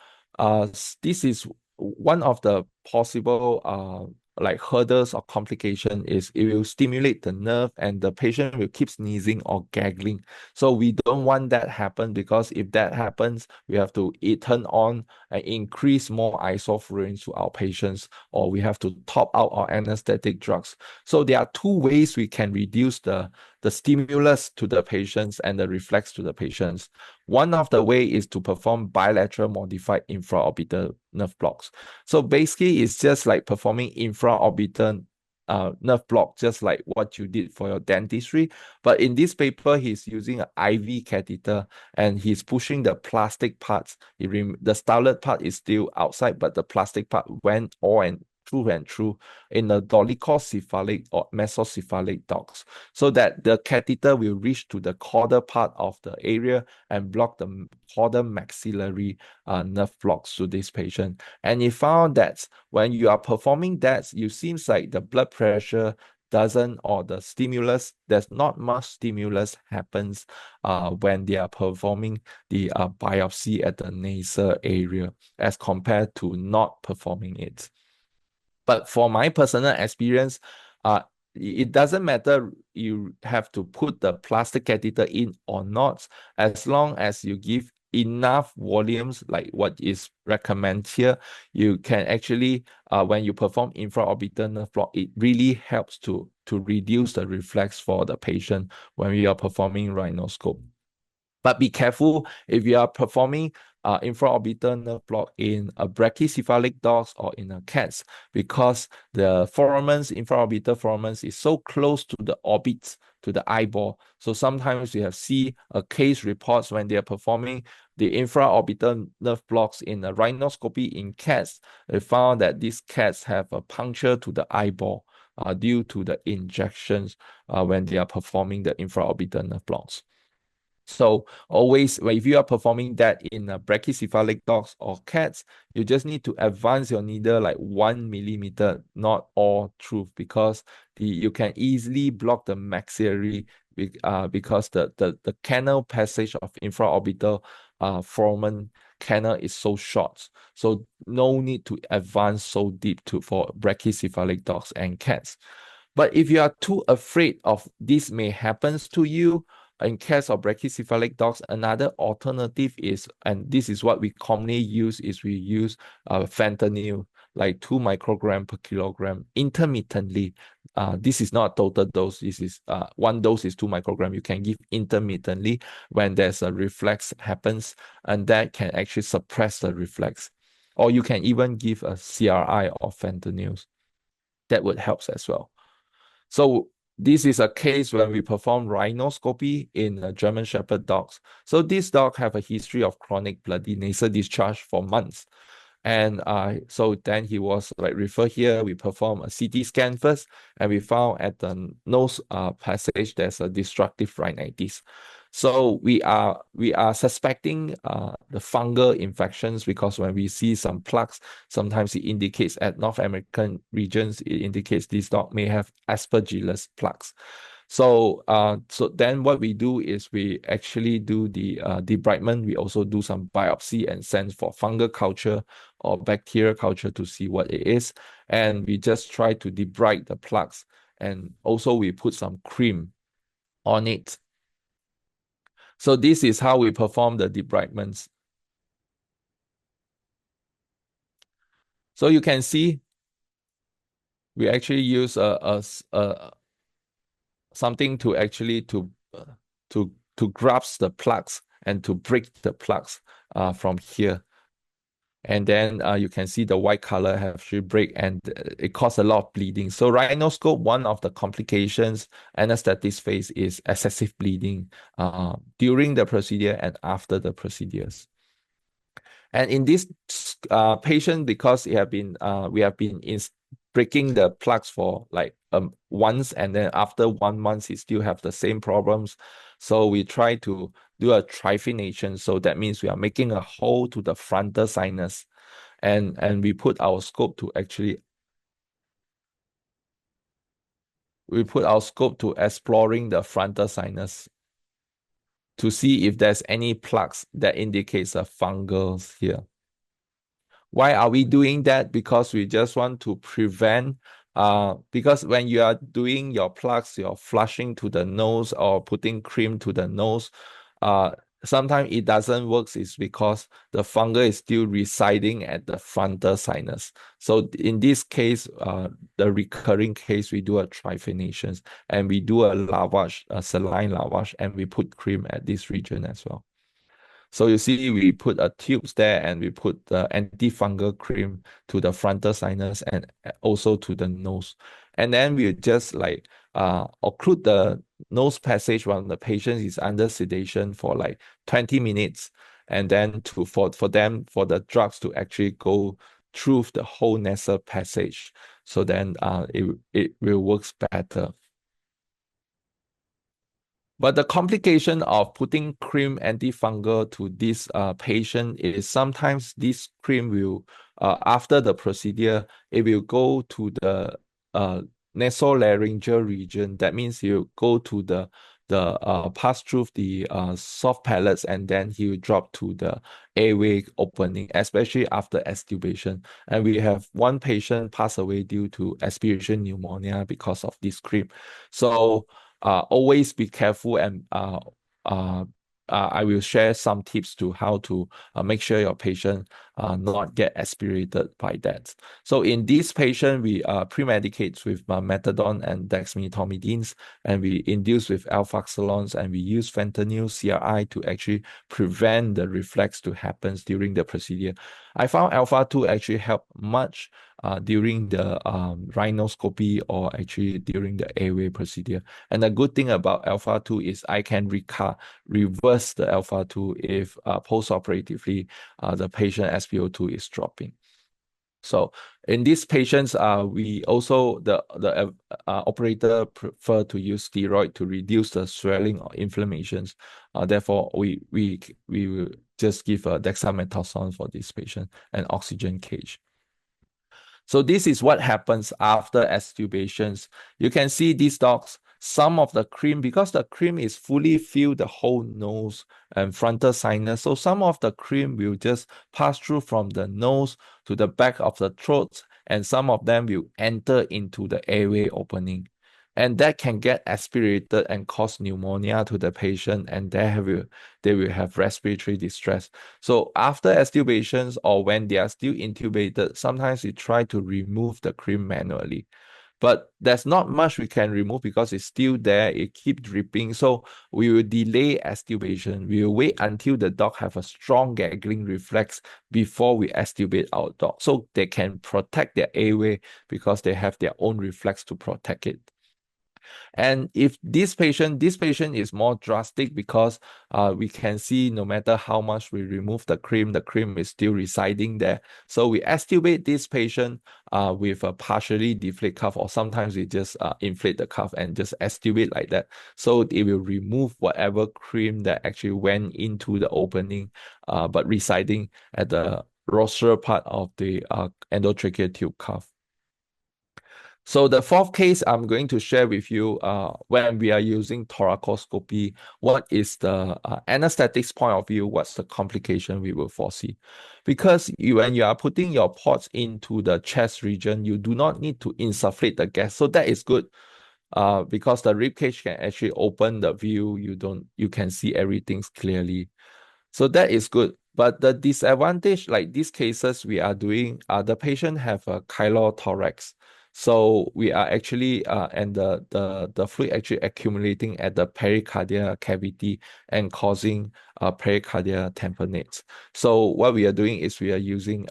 this is one of the possible like hurdles or complication is it will stimulate the nerve and the patient will keep sneezing or gaggling. So we don't want that happen, because if that happens, we have to turn on and increase more isoflurane to our patients, or we have to top out our anesthetic drugs. So there are two ways we can reduce the stimulus to the patients and the reflex to the patients. One of the way is to perform bilateral modified infraorbital nerve blocks. So basically, it's just like performing infraorbital nerve block, just like what you did for your dentistry. But in this paper, he's using an IV catheter and he's pushing the plastic parts. The stylet part is still outside, but the plastic part went through and through in the dolichocephalic or mesocephalic dogs, so that the catheter will reach to the caudal part of the area and block the caudal maxillary nerve blocks to this patient. And he found that when you are performing that, it seems like the blood pressure doesn't, or the stimulus, there's not much stimulus happens when they are performing the biopsy at the nasal area as compared to not performing it. But for my personal experience, it doesn't matter you have to put the plastic catheter in or not, as long as you give enough volumes like what is recommended here. You can actually, when you perform infraorbital nerve block, it really helps to reduce the reflex for the patient when we are performing rhinoscope. But be careful if you are performing infraorbital nerve block in a brachycephalic dogs or in a cats, because the infraorbital foramens is so close to the orbit, to the eyeball. So sometimes you have a case reports when they are performing the infraorbital nerve blocks in a rhinoscopy in cats. They found that these cats have a puncture to the eyeball due to the injections when they are performing the infraorbital nerve blocks. So always, if you are performing that in brachycephalic dogs or cats, you just need to advance your needle like 1 millimeter, not all through, because you can easily block the maxillary because the canal passage of infraorbital foramen canal is so short. So no need to advance so deep for brachycephalic dogs and cats. But if you are too afraid of this may happen to you, in case of brachycephalic dogs, another alternative is, and this is what we commonly use, is we use fentanyl, like 2 microgram per kilogram intermittently. This is not a total dose. This is one dose is 2 microgram. You can give intermittently when there's a reflex happens, and that can actually suppress the reflex. Or you can even give a CRI or fentanyl. That would help as well. So this is a case when we perform rhinoscopy in German Shepherd dogs. So this dog have a history of chronic bloody nasal discharge for months. And so then he was like referred here. We perform a CT scan first, and we found at the nose passage there's a destructive rhinitis. So we are suspecting the fungal infections, because when we see some plaques, sometimes it indicates at North American regions, it indicates this dog may have Aspergillus plaques. So then what we do is we actually do the debridement. We also do some biopsy and send for fungal culture or bacterial culture to see what it is. And we just try to debride the plaques. And also we put some cream on it. So this is how we perform the debridements. So you can see we actually use something to actually to grasp the plugs and to break the plugs from here. And then you can see the white color have actually break, and it causes a lot of bleeding. So rhinoscope, one of the complications anesthetists face is excessive bleeding during the procedure and after the procedures. And in this patient, because we have been breaking the plugs for like once, and then after 1 month, he still have the same problems. So we try to do a triphination. So that means we are making a hole to the frontal sinus, and we put our scope to exploring the frontal sinus to see if there's any plugs that indicates a fungus here. Why are we doing that? Because we just want to prevent, because when you are doing your plugs, you're flushing to the nose or putting cream to the nose, sometimes it doesn't work is because the fungus is still residing at the frontal sinus. So in this case, the recurring case, we do a triphination and we do a lavage, a saline lavage, and we put cream at this region as well. So you see, we put a tubes there and we put the antifungal cream to the frontal sinus and also to the nose. And then we just like occlude the nose passage when the patient is under sedation for like 20 minutes. And then for the drugs to actually go through the whole nasal passage. So then it will work better. But the complication of putting cream antifungal to this patient is sometimes this cream will, after the procedure, it will go to the nasolaryngel region. That means you go to the pass through the soft palates, and then he will drop to the airway opening, especially after extubation. And we have one patient pass away due to aspiration pneumonia because of this cream. So always be careful, and I will share some tips to how to make sure your patient not get aspirated by that. So in this patient, we pre-medicate with methadone and dexmedetomidines, and we induce with alfaxalons, and we use fentanyl CRI to actually prevent the reflex to happen during the procedure. I found alpha-2 actually help much during the rhinoscopy or actually during the airway procedure. And the good thing about alpha-2 is I can reverse the alpha-2 if post-operatively the patient SpO2 is dropping. So in these patients, we also, the operator prefer to use steroid to reduce the swelling or inflammations. Therefore, we will just give a dexamethasone for this patient and oxygen cage. So this is what happens after extubations. You can see these dogs, some of the cream, because the cream is fully filled the whole nose and frontal sinus. So some of the cream will just pass through from the nose to the back of the throat, and some of them will enter into the airway opening. And that can get aspirated and cause pneumonia to the patient, and they will have respiratory distress. So after extubations or when they are still intubated, sometimes we try to remove the cream manually. But there's not much we can remove because it's still there. It keeps dripping. So we will delay extubation. We will wait until the dog have a strong gargling reflex before we extubate our dog, so they can protect their airway because they have their own reflex to protect it. And if this patient is more drastic because we can see no matter how much we remove the cream is still residing there. So we extubate this patient with a partially deflate cuff, or sometimes we just inflate the cuff and just extubate like that. So it will remove whatever cream that actually went into the opening, but residing at the rostral part of the endotracheal tube cuff. So the fourth case I'm going to share with you, when we are using thoracoscopy, what is the anesthetics point of view, what's the complication we will foresee. Because when you are putting your ports into the chest region, you do not need to insufflate the gas. So that is good. because the rib cage can actually open the view. You can see everything clearly. So that is good. But the disadvantage, like these cases we are doing, the patient have a chylothorax. So we are actually, and the fluid actually accumulating at the pericardial cavity and causing pericardial tamponade. So what we are doing is we are using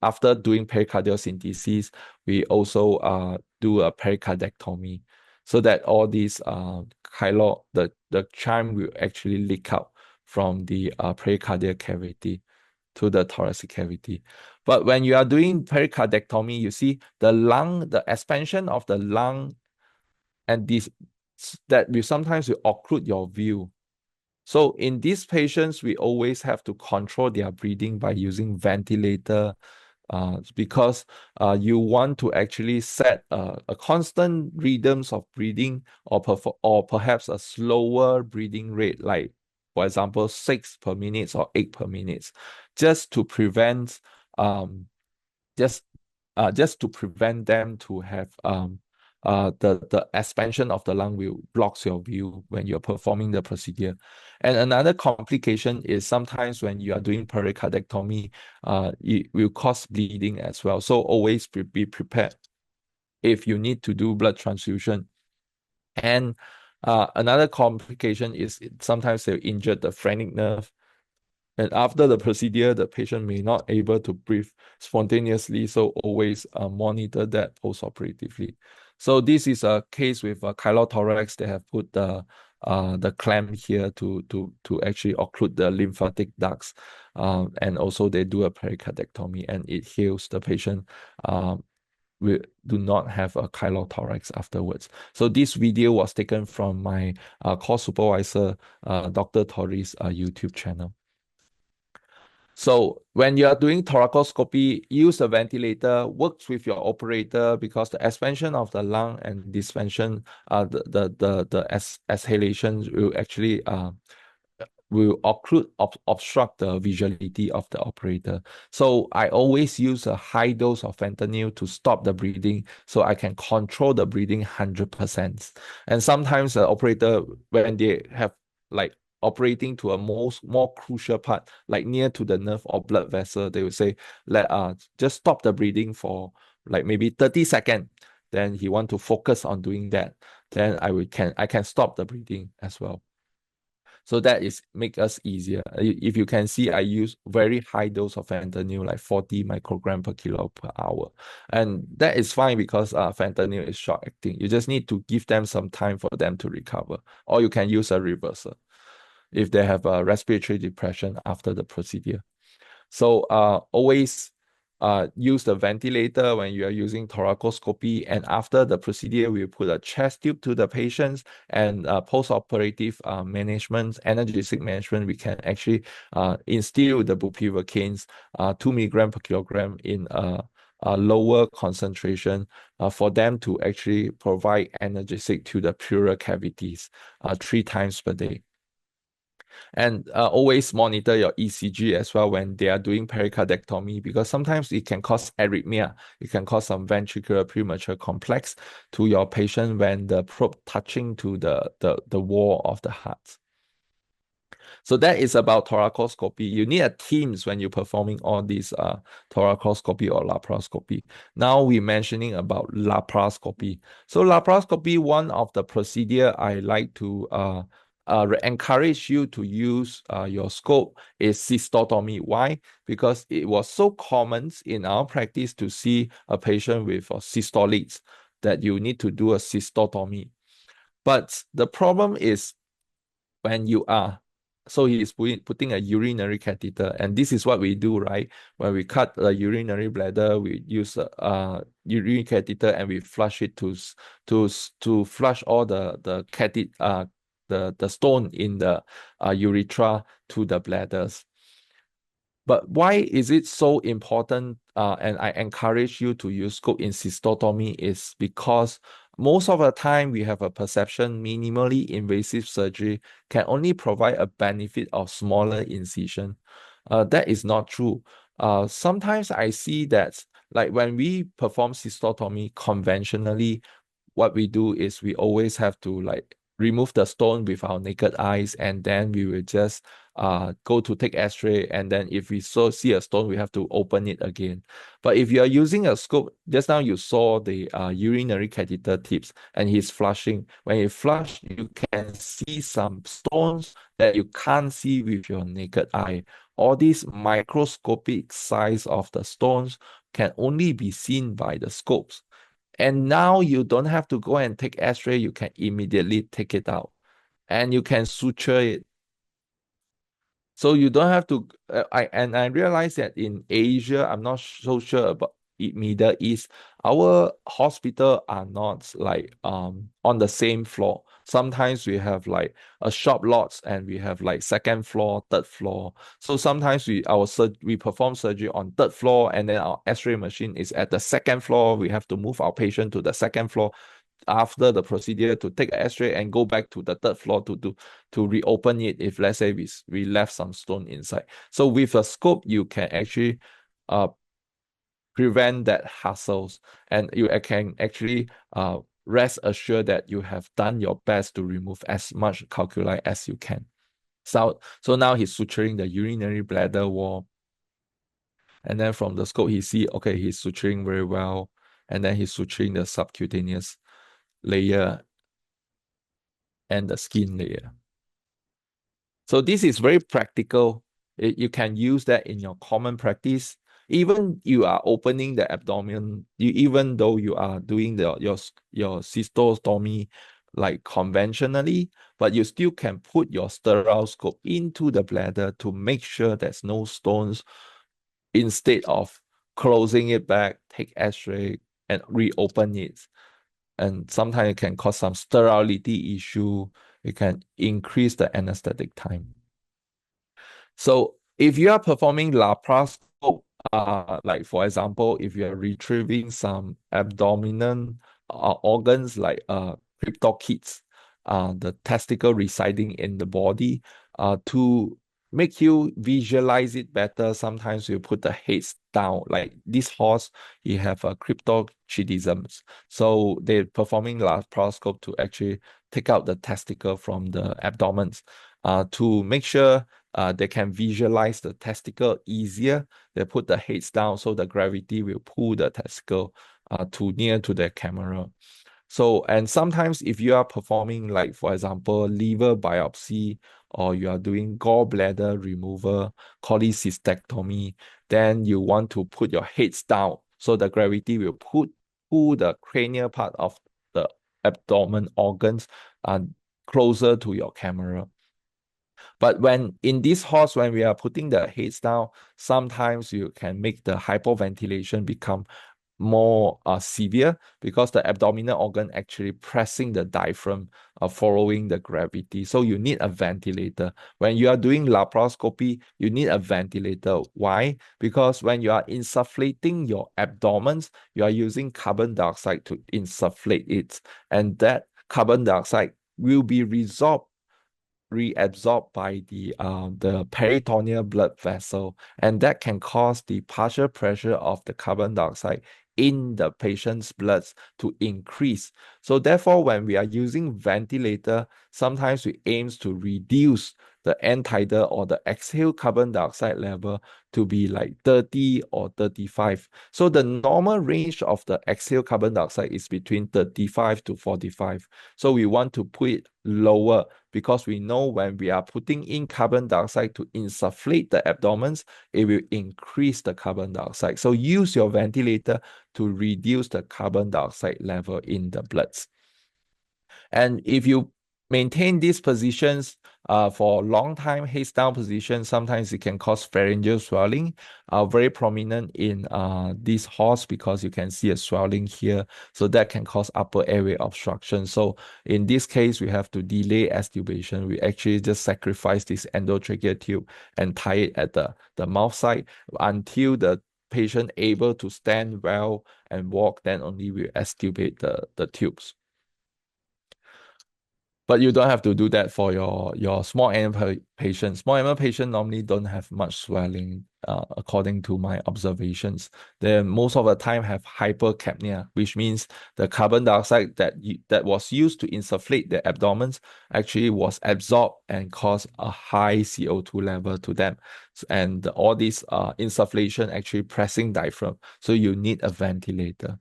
after doing pericardial synthesis, we also do a pericardectomy so that all these the chyme will actually leak out from the pericardial cavity to the thoracic cavity. But when you are doing pericardectomy, you see the expansion of the lung, and this that will sometimes will occlude your view. So in these patients, we always have to control their breathing by using ventilator, because you want to actually set a constant rhythms of breathing, or perhaps a slower breathing rate, like for example 6 per minute or 8 per minute, just to prevent just just to prevent them to have the expansion of the lung will blocks your view when you're performing the procedure. And another complication is sometimes when you are doing pericardectomy, it will cause bleeding as well. So always be prepared if you need to do blood transfusion. And another complication is sometimes they injure the phrenic nerve. And after the procedure, the patient may not able to breathe spontaneously, so always monitor that post-operatively. So this is a case with a chylothorax. They have put the clamp here to actually occlude the lymphatic ducts, and also they do a pericardectomy, and it heals the patient. We do not have a chylothorax afterwards. So this video was taken from my course supervisor, Dr. Tori's YouTube channel. So when you are doing thoracoscopy, use a ventilator, works with your operator, because the expansion of the lung and distension, the exhalations will actually will obstruct the visuality of the operator. So I always use a high dose of fentanyl to stop the breathing, so I can control the breathing 100%. And sometimes the operator, when they have like operating to a more crucial part, like near to the nerve or blood vessel, they will say, just stop the breathing for like maybe 30 seconds. Then he want to focus on doing that. Then I can stop the breathing as well. So that is make us easier. If you can see, I use very high dose of fentanyl, like 40 microgram per kilo per hour. And that is fine because fentanyl is short acting. You just need to give them some time for them to recover. Or you can use a reverser if they have a respiratory depression after the procedure. So always use the ventilator when you are using thoracoscopy, and after the procedure, we put a chest tube to the patients, and post-operative management, analgesic management, we can actually instill the bupivacaine 2 milligram per kilogram in a lower concentration for them to actually provide analgesic to the pleural cavities 3 times per day. And always monitor your ECG as well when they are doing pericardectomy, because sometimes it can cause arrhythmia. It can cause some ventricular premature complex to your patient when the probe touching to the wall of the heart. So that is about thoracoscopy. You need a teams when you're performing all these thoracoscopy or laparoscopy. Now we're mentioning about laparoscopy. So laparoscopy, one of the procedure I like to encourage you to use your scope is cystotomy. Why? Because it was so common in our practice to see a patient with systolics that you need to do a cystotomy. But the problem is when you are, so he is putting a urinary catheter, and this is what we do, right? When we cut the urinary bladder, we use a urinary catheter and we flush it to flush all the catheter, the stone in the urethra to the bladders. But why is it so important? And I encourage you to use scope in cystotomy is because most of the time we have a perception minimally invasive surgery can only provide a benefit of smaller incision. That is not true. Sometimes I see that like when we perform cystotomy conventionally, what we do is we always have to like remove the stone with our naked eyes, and then we will just go to take X-ray, and then if we see a stone, we have to open it again. But if you are using a scope, just now you saw the urinary catheter tips, and he's flushing. When he flush, you can see some stones that you can't see with your naked eye. All these microscopic size of the stones can only be seen by the scopes. And now you don't have to go and take X-ray, you can immediately take it out. And you can suture it. So you don't have to, I realize that in Asia, I'm not so sure about Middle East, our hospital are not like on the same floor. Sometimes we have like a shop lots, and we have like second floor, third floor. So sometimes we perform surgery on third floor, and then our X-ray machine is at the second floor. We have to move our patient to the second floor after the procedure to take an X-ray and go back to the third floor to reopen it if, let's say, we left some stone inside. So with a scope, you can actually prevent that hassles, and you can actually rest assured that you have done your best to remove as much calculi as you can. So now he's suturing the urinary bladder wall, and then from the scope he see, okay, he's suturing very well, and then he's suturing the subcutaneous layer and the skin layer. So this is very practical. You can use that in your common practice. Even you are opening the abdomen, even though you are doing your cystostomy like conventionally, but you still can put your sterile scope into the bladder to make sure there's no stones, instead of closing it back, take X-ray and reopen it. And sometimes it can cause some sterility issue. It can increase the anesthetic time. So if you are performing laparoscope, like for example, if you are retrieving some abdominal organs like cryptorchids, the testicle residing in the body, to make you visualize it better, sometimes you put the heads down. Like this horse, he have a cryptorchidism. So they're performing laparoscope to actually take out the testicle from the abdomen, to make sure they can visualize the testicle easier. They put the heads down so the gravity will pull the testicle too near to the camera. So, and sometimes if you are performing, like for example, liver biopsy, or you are doing gallbladder removal, cholecystectomy, then you want to put your heads down so the gravity will pull the cranial part of the abdomen organs closer to your camera. But when in this horse, when we are putting the heads down, sometimes you can make the hypoventilation become more severe, because the abdominal organ actually pressing the diaphragm following the gravity. So you need a ventilator. When you are doing laparoscopy, you need a ventilator. Why? Because when you are insufflating your abdomen, you are using carbon dioxide to insufflate it. And that carbon dioxide will be reabsorbed by the peritoneal blood vessel, and that can cause the partial pressure of the carbon dioxide in the patient's blood to increase. So therefore, when we are using ventilator, sometimes we aims to reduce the end tidal or the exhale carbon dioxide level to be like 30 or 35. So the normal range of the exhale carbon dioxide is between 35 to 45. So we want to put it lower, because we know when we are putting in carbon dioxide to insufflate the abdomen, it will increase the carbon dioxide. So use your ventilator to reduce the carbon dioxide level in the bloods. And if you maintain these positions for a long time, head down position, sometimes it can cause pharyngeal swelling, very prominent in this horse, because you can see a swelling here. So that can cause upper airway obstruction. So in this case, we have to delay extubation. We actually just sacrifice this endotracheal tube and tie it at the mouth side until the patient able to stand well and walk, then only we extubate the tubes. But you don't have to do that for your small animal patients. Small animal patients normally don't have much swelling, according to my observations. They most of the time have hypercapnia, which means the carbon dioxide that was used to insufflate the abdomens actually was absorbed and caused a high CO2 level to them. And all this insufflation actually pressing diaphragm. So you need a ventilator.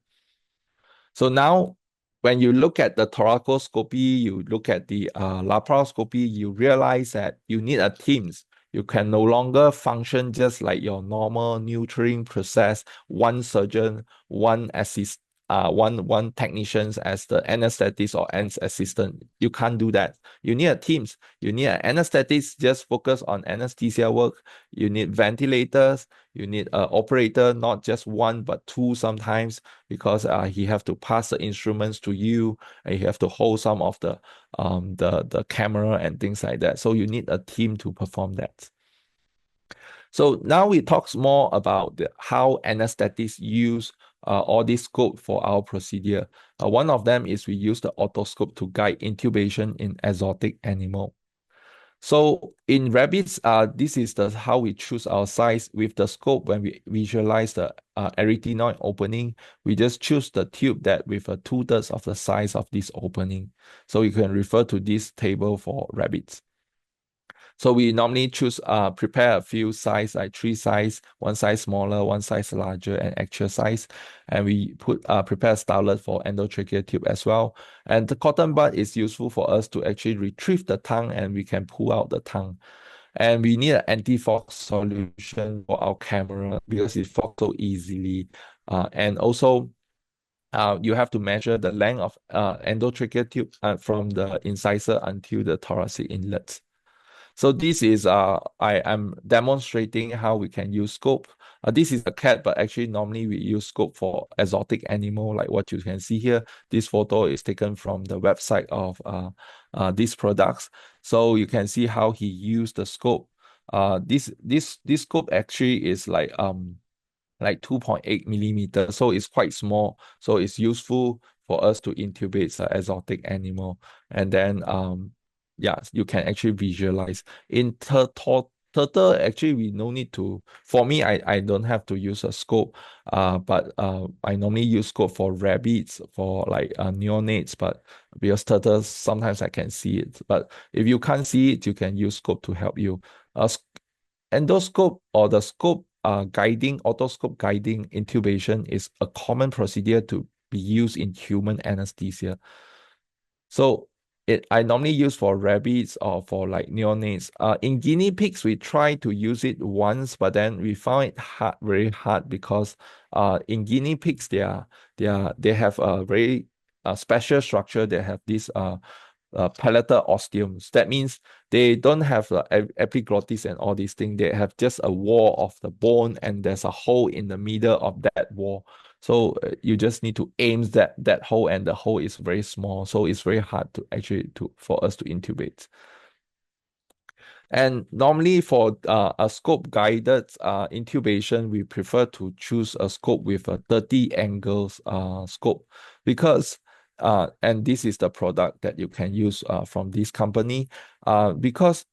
So now, when you look at the thoracoscopy, you look at the laparoscopy, you realize that you need a teams. You can no longer function just like your normal neutering process, one surgeon, one technicians as the anesthetist or assistant. You can't do that. You need a teams. You need an anesthetist just focus on anesthesia work. You need ventilators. You need an operator, not just one but two sometimes, because he have to pass the instruments to you, and you have to hold some of the camera and things like that. So you need a team to perform that. So now we talk more about how anesthetists use all this scope for our procedure. One of them is we use the otoscope to guide intubation in exotic animal. So in rabbits, this is how we choose our size with the scope. When we visualize the arytenoid opening, we just choose the tube that with a 2/3 of the size of this opening. So you can refer to this table for rabbits. So we normally prepare a few size, like 3 size, one size smaller, one size larger, and actual size. And we prepare stylet for endotracheal tube as well. And the cotton bud is useful for us to actually retrieve the tongue, and we can pull out the tongue. And we need an anti-fog solution for our camera because it fogs so easily. And also, you have to measure the length of endotracheal tube from the incisor until the thoracic inlet. So this is I am demonstrating how we can use scope. This is a cat, but actually normally we use scope for exotic animal, like what you can see here. This photo is taken from the website of these products. So you can see how he used the scope. This scope actually is like 2.8 millimeters, so it's quite small. So it's useful for us to intubate an exotic animal, and then yeah, you can actually visualize. In turtle, actually, we no need to. For me, I don't have to use a scope. But I normally use scope for rabbits, for like neonates. But because turtles, sometimes I can see it. But if you can't see it, you can use scope to help you. Endoscope or the scope otoscope guiding intubation is a common procedure to be used in human anesthesia. So I normally use for rabbits or for like neonates. In guinea pigs, we try to use it once, but then we found it very hard because in guinea pigs they have a very special structure. They have this palatal osteums. That means they don't have the epiglottis and all these things. They have just a wall of the bone, and there's a hole in the middle of that wall. So you just need to aim that hole, and the hole is very small. So it's very hard to actually for us to intubate. And normally for a scope guided intubation, we prefer to choose a scope with a 30 angles scope, because and this is the product that you can use from this company, because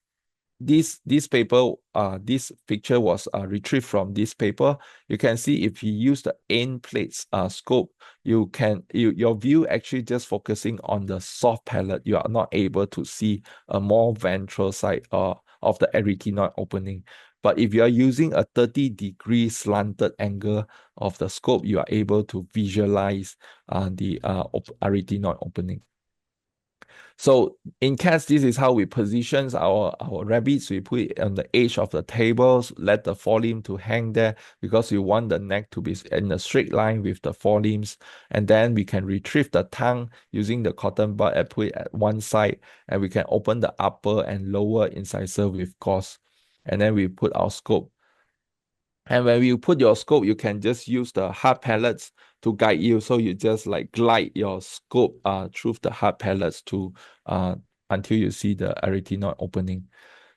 this paper, this picture was retrieved from this paper. You can see if you use the end plates scope, your view actually just focusing on the soft palate. You are not able to see a more ventral side of the arytenoid opening. But if you are using a 30-degree slanted angle of the scope, you are able to visualize the arytenoid opening. So in cats, this is how we position our rabbits. We put it on the edge of the tables, let the forelimb to hang there, because we want the neck to be in a straight line with the forelimbs. And then we can retrieve the tongue using the cotton bud and put it at one side. And we can open the upper and lower incisor with gauze. And then we put our scope. And when you put your scope, you can just use the hard pellets to guide you. So you just like glide your scope through the hard pellets to until you see the arytenoid opening.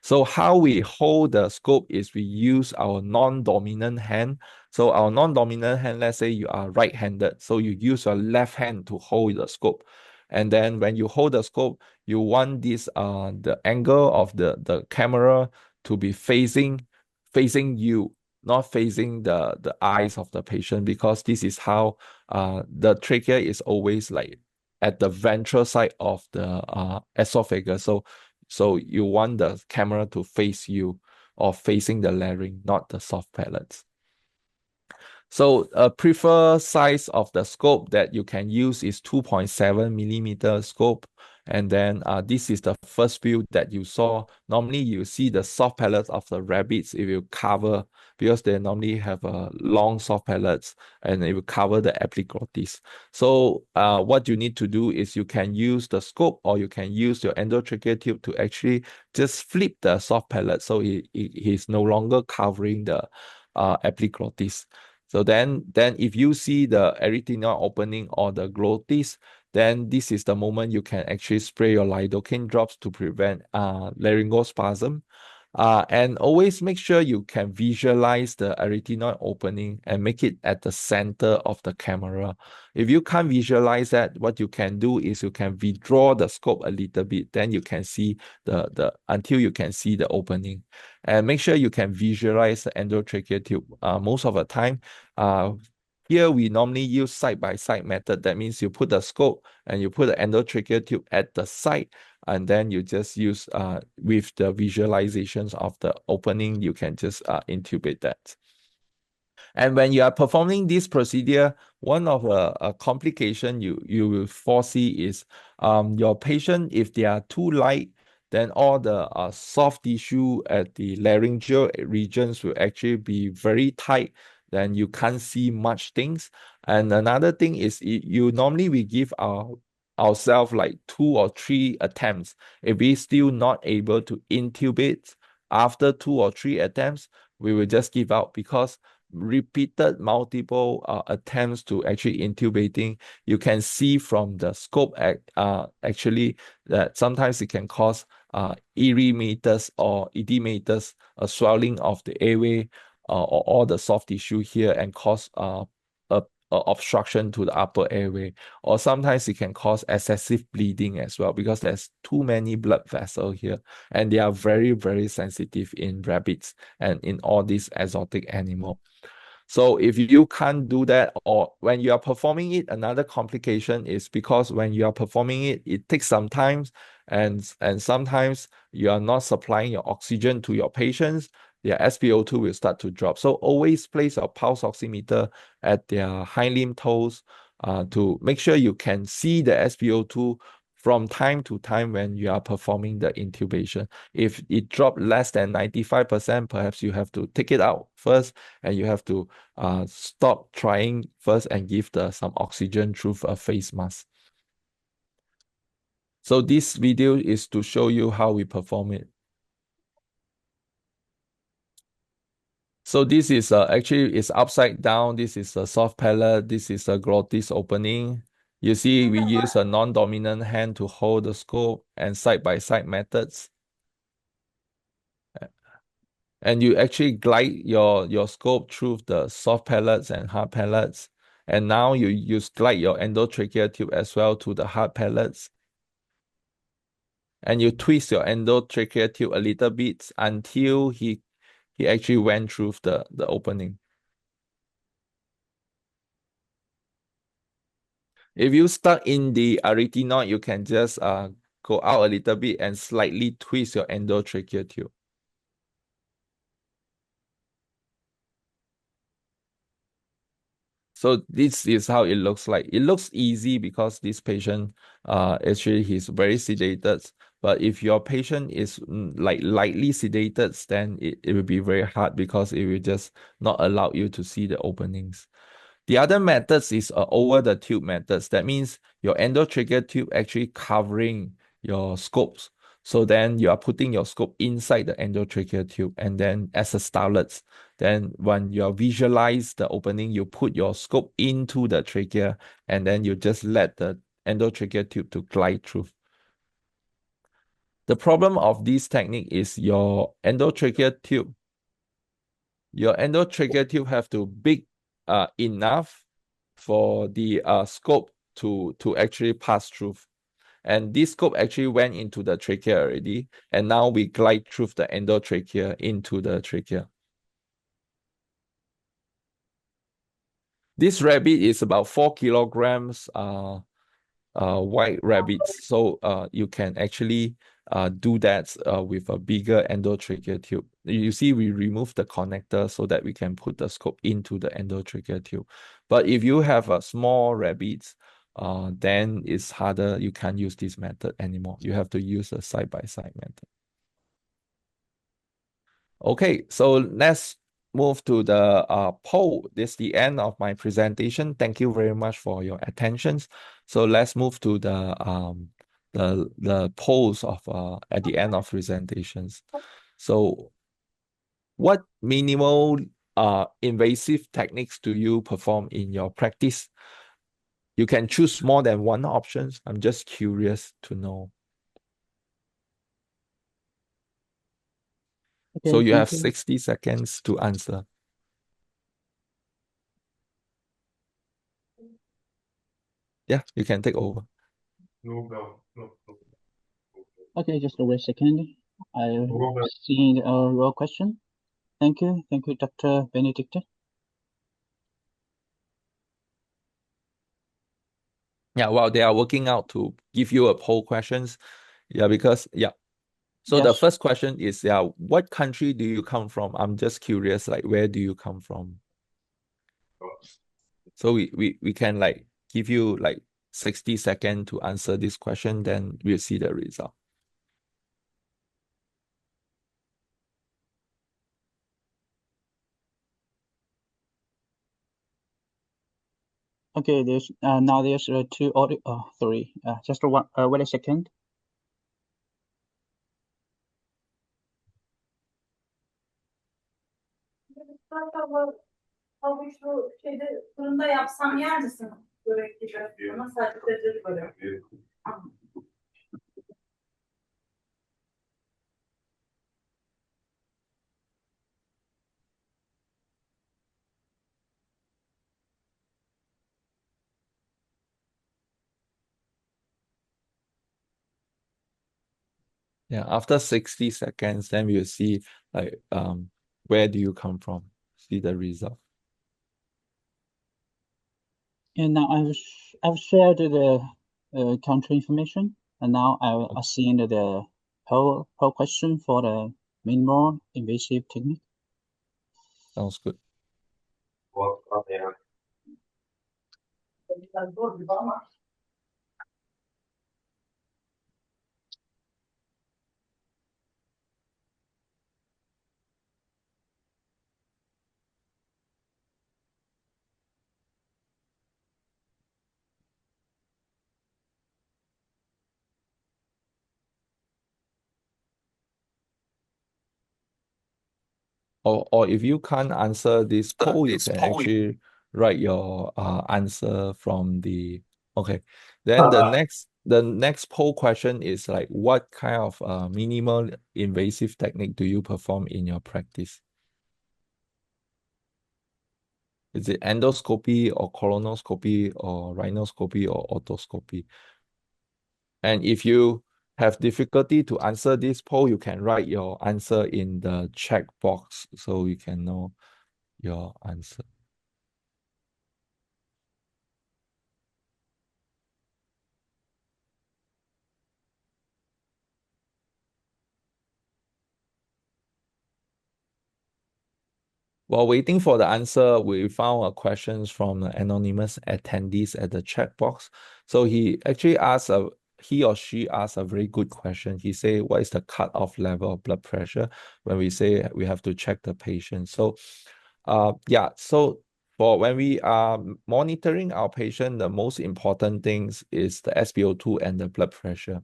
So how we hold the scope is we use our non-dominant hand. So our non-dominant hand, let's say you are right-handed, so you use your left hand to hold the scope. And then when you hold the scope, you want this the angle of the camera to be facing you, not facing the eyes of the patient, because this is how the trachea is always like at the ventral side of the esophagus. So you want the camera to face you or facing the larynx, not the soft palates. So a preferred size of the scope that you can use is 2.7 millimeter scope. And then this is the first view that you saw. Normally you see the soft palates of the rabbits, it will cover, because they normally have a long soft palates, and it will cover the epiglottis. So what you need to do is you can use the scope, or you can use your endotracheal tube to actually just flip the soft palate, so he's no longer covering the epiglottis. So then if you see the erythema opening or the glottis, then this is the moment you can actually spray your lidocaine drops to prevent laryngospasm. And always make sure you can visualize the arytenoid opening and make it at the center of the camera. If you can't visualize that, what you can do is you can withdraw the scope a little bit, then you can see until you can see the opening. And make sure you can visualize the endotracheal tube. Most of the time, here we normally use side-by-side method. That means you put the scope and you put the endotracheal tube at the side, and then you just use with the visualizations of the opening, you can just intubate that. And when you are performing this procedure, one of the complication you will foresee is your patient, if they are too light, then all the soft tissue at the laryngeal regions will actually be very tight. Then you can't see much things. And another thing is you normally we give ourselves like 2 or 3 attempts. If we still not able to intubate after 2 or 3 attempts, we will just give out, because repeated multiple attempts to actually intubating, you can see from the scope actually that sometimes it can cause erythematous or edematous, a swelling of the airway or all the soft tissue here, and cause a obstruction to the upper airway. Or sometimes it can cause excessive bleeding as well, because there's too many blood vessels here, and they are very, very sensitive in rabbits and in all these exotic animals. So if you can't do that, or when you are performing it, another complication is because when you are performing it, it takes some time, and sometimes you are not supplying your oxygen to your patients, their SpO2 will start to drop. So always place your pulse oximeter at their hind limb toes to make sure you can see the SpO2 from time to time when you are performing the intubation. If it dropped less than 95%, perhaps you have to take it out first, and you have to stop trying first and give some oxygen through a face mask. So this video is to show you how we perform it. So this is actually it's upside down. This is a soft palate. This is a glottis opening. You see, we use a non-dominant hand to hold the scope, and side-by-side methods. And you actually glide your scope through the soft palates and hard palates. And now you glide your endotracheal tube as well to the hard palates. And you twist your endotracheal tube a little bit until he actually went through the opening. If you stuck in the arytenoid, you can just go out a little bit and slightly twist your endotracheal tube. So this is how it looks like. It looks easy because this patient, actually he's very sedated. But if your patient is like lightly sedated, then it will be very hard, because it will just not allow you to see the openings. The other methods is over the tube methods. That means your endotracheal tube actually covering your scopes. So then you are putting your scope inside the endotracheal tube, and then as a stylet, then when you visualize the opening, you put your scope into the trachea, and then you just let the endotracheal tube to glide through. The problem of this technique is your endotracheal tube have to big enough for the scope to actually pass through. And this scope actually went into the trachea already. And now we glide through the endotrachea into the trachea. This rabbit is about 4 kilograms white rabbits. So you can actually do that with a bigger endotracheal tube. You see, we remove the connector so that we can put the scope into the endotracheal tube. But if you have a small rabbits, then it's harder. You can't use this method anymore. You have to use a side-by-side method. Okay, so let's move to the poll. This is the end of my presentation. Thank you very much for your attention. So let's move to the polls of at the end of presentations. So what minimal invasive techniques do you perform in your practice? You can choose more than one option. I'm just curious to know. Okay, So you have you. 60 seconds to answer. Yeah, you can take over. Okay, just wait a second. I see your question. Thank you, Dr. Benedict. Yeah, well, they are working out to give you a poll questions. Yeah, because yeah. So Yes. the first question is, yeah, what country do you come from? I'm just curious, like where do you come from? So we can like give you like 60 seconds to answer this question, then we'll see the result. Okay, there's now there's two audio, three. Just one. Wait a second. Havuçlu şeyde fırında yapsam yer misin? Börek gibi. Ama sadece börek. Yeah, after 60 seconds, then we'll see like where do you come from? See the result. And now I've shared the country information, and now I'll see the poll question for the minimal invasive technique. Sounds good. Or if you can't answer this poll, you can actually write your answer from the okay. Then the next poll question is like, what kind of minimal invasive technique do you perform in your practice? Is it endoscopy or colonoscopy or rhinoscopy or otoscopy? And if you have difficulty to answer this poll, you can write your answer in the check box so you can know your answer. While waiting for the answer, we found a questions from the anonymous attendees at the chat box. So he actually asked he or she asked a very good question. He say, what is the cutoff level of blood pressure when we say we have to check the patient? So yeah, so for when we are monitoring our patient, the most important things is the SpO2 and the blood pressure.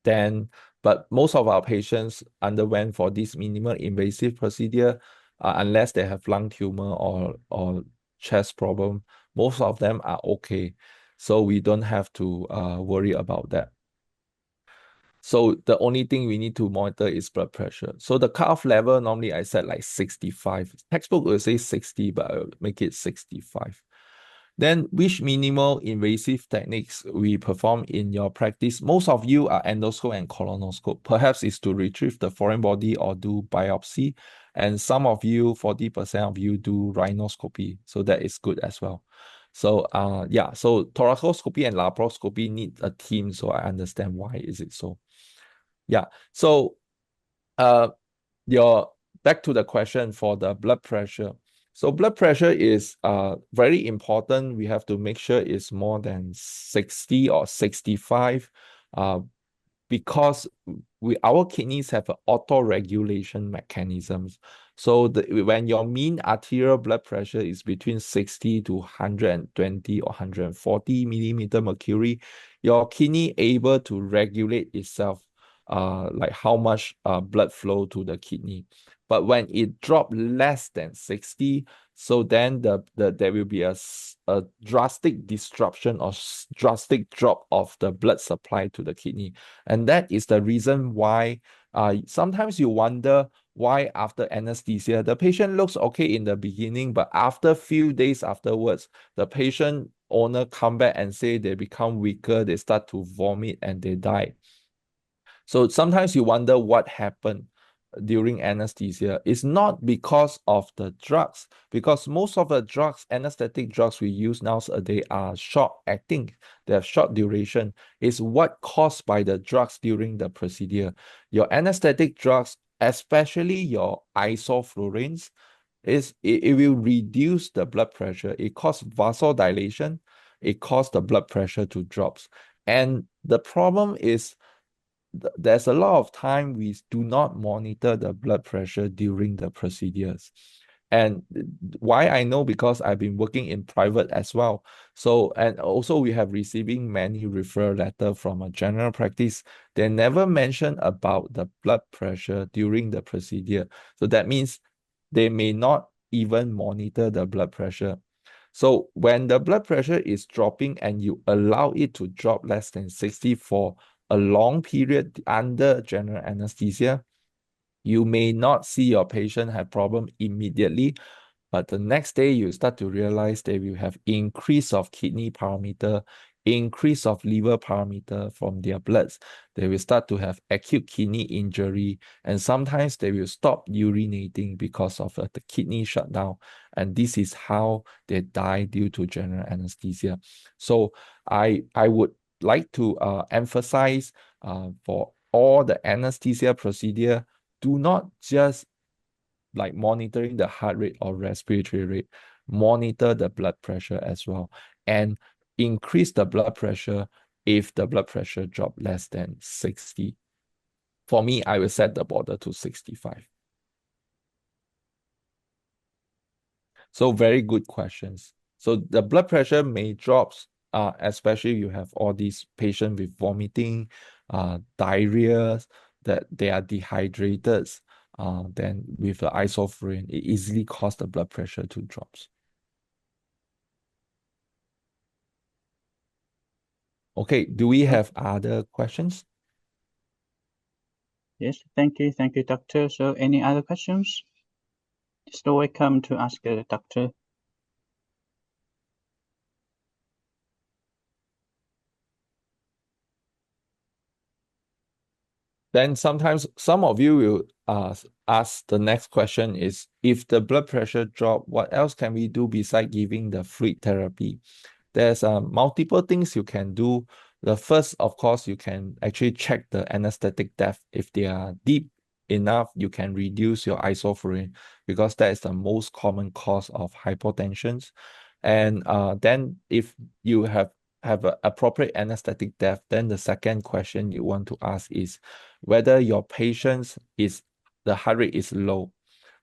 But most of our patients underwent for this minimal invasive procedure, unless they have lung tumor or chest problem, most of them are okay. So we don't have to worry about that. So the only thing we need to monitor is blood pressure. So the cutoff level, normally I set like 65. Textbook will say 60, but I'll make it 65. Then which minimal invasive techniques we perform in your practice? Most of you are endoscope and colonoscope. Perhaps it's to retrieve the foreign body or do biopsy. And some of you, 40% of you do rhinoscopy. So that is good as well. So yeah, so thoracoscopy and laparoscopy need a team. So I understand why is it so. Yeah, so back to the question for the blood pressure. So blood pressure is very important. We have to make sure it's more than 60 or 65 because our kidneys have an auto-regulation mechanisms. So when your mean arterial blood pressure is between 60 to 120 or 140 millimeter mercury, your kidney able to regulate itself, like how much blood flow to the kidney. But when it drop less than 60, so then there will be a drastic disruption or drastic drop of the blood supply to the kidney. And that is the reason why sometimes you wonder why after anesthesia, the patient looks okay in the beginning, but after a few days afterwards, the patient owner come back and say they become weaker, they start to vomit and they die. So sometimes you wonder what happened during anesthesia. It's not because of the drugs, because most of the drugs, anesthetic drugs we use nowadays are short acting, they have short duration. It's what caused by the drugs during the procedure. Your anesthetic drugs, especially your isoflurane, it will reduce the blood pressure. It causes vasodilation, it causes the blood pressure to drop. And the problem is there's a lot of time we do not monitor the blood pressure during the procedures. And why I know, because I've been working in private as well. So, and also we have receiving many referral letters from a general practice. They never mention about the blood pressure during the procedure. So that means they may not even monitor the blood pressure. So when the blood pressure is dropping and you allow it to drop less than 60 for a long period under general anesthesia, you may not see your patient have problem immediately, but the next day you start to realize they will have increase of kidney parameter, increase of liver parameter from their bloods. They will start to have acute kidney injury, and sometimes they will stop urinating because of the kidney shutdown. And this is how they die due to general anesthesia. So I would like to emphasize for all the anesthesia procedure, do not just like monitoring the heart rate or respiratory rate, monitor the blood pressure as well, and increase the blood pressure if the blood pressure drop less than 60. For me, I will set the border to 65. So very good questions. So the blood pressure may drop, especially you have all these patients with vomiting, diarrhea, that they are dehydrated. Then with the isoflurane, it easily causes the blood pressure to drop. Okay, do we have other questions? Yes, thank you, doctor. So any other questions? Still welcome to ask the doctor. Then sometimes some of you will ask the next question is, if the blood pressure drop, what else can we do besides giving the fluid therapy? There's multiple things you can do. The first, of course, you can actually check the anesthetic depth. If they are deep enough, you can reduce your isoflurane, because that is the most common cause of hypotension. And then if you have an appropriate anesthetic depth, then the second question you want to ask is whether your patient's the heart rate is low.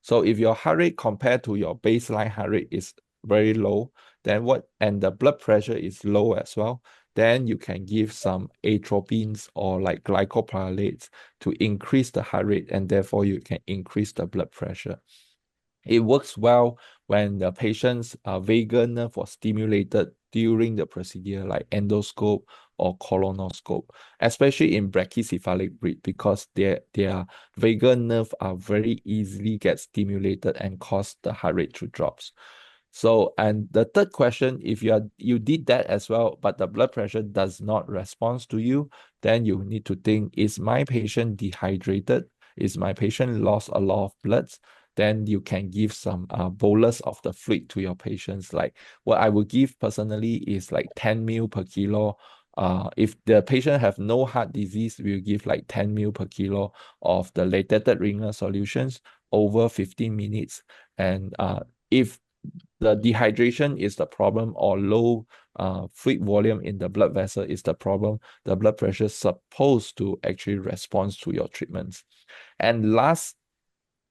So if your heart rate compared to your baseline heart rate is very low, then and the blood pressure is low as well, then you can give some atropines or like glycopyrrolates to increase the heart rate, and therefore you can increase the blood pressure. It works well when the patient's vagus nerve was stimulated during the procedure, like endoscope or colonoscope, especially in brachycephalic breed, because their vagus nerve are very easily get stimulated and cause the heart rate to drop. So, and the third question, if you did that as well, but the blood pressure does not respond to you, then you need to think, is my patient dehydrated? Is my patient lost a lot of blood? Then you can give some bolus of the fluid to your patients. Like what I would give personally is like 10 ml per kilo. If the patient have no heart disease, we'll give like 10 ml per kilo of the lactated Ringer solutions over 15 minutes. And if the dehydration is the problem or low fluid volume in the blood vessel is the problem, the blood pressure is supposed to actually respond to your treatments. And last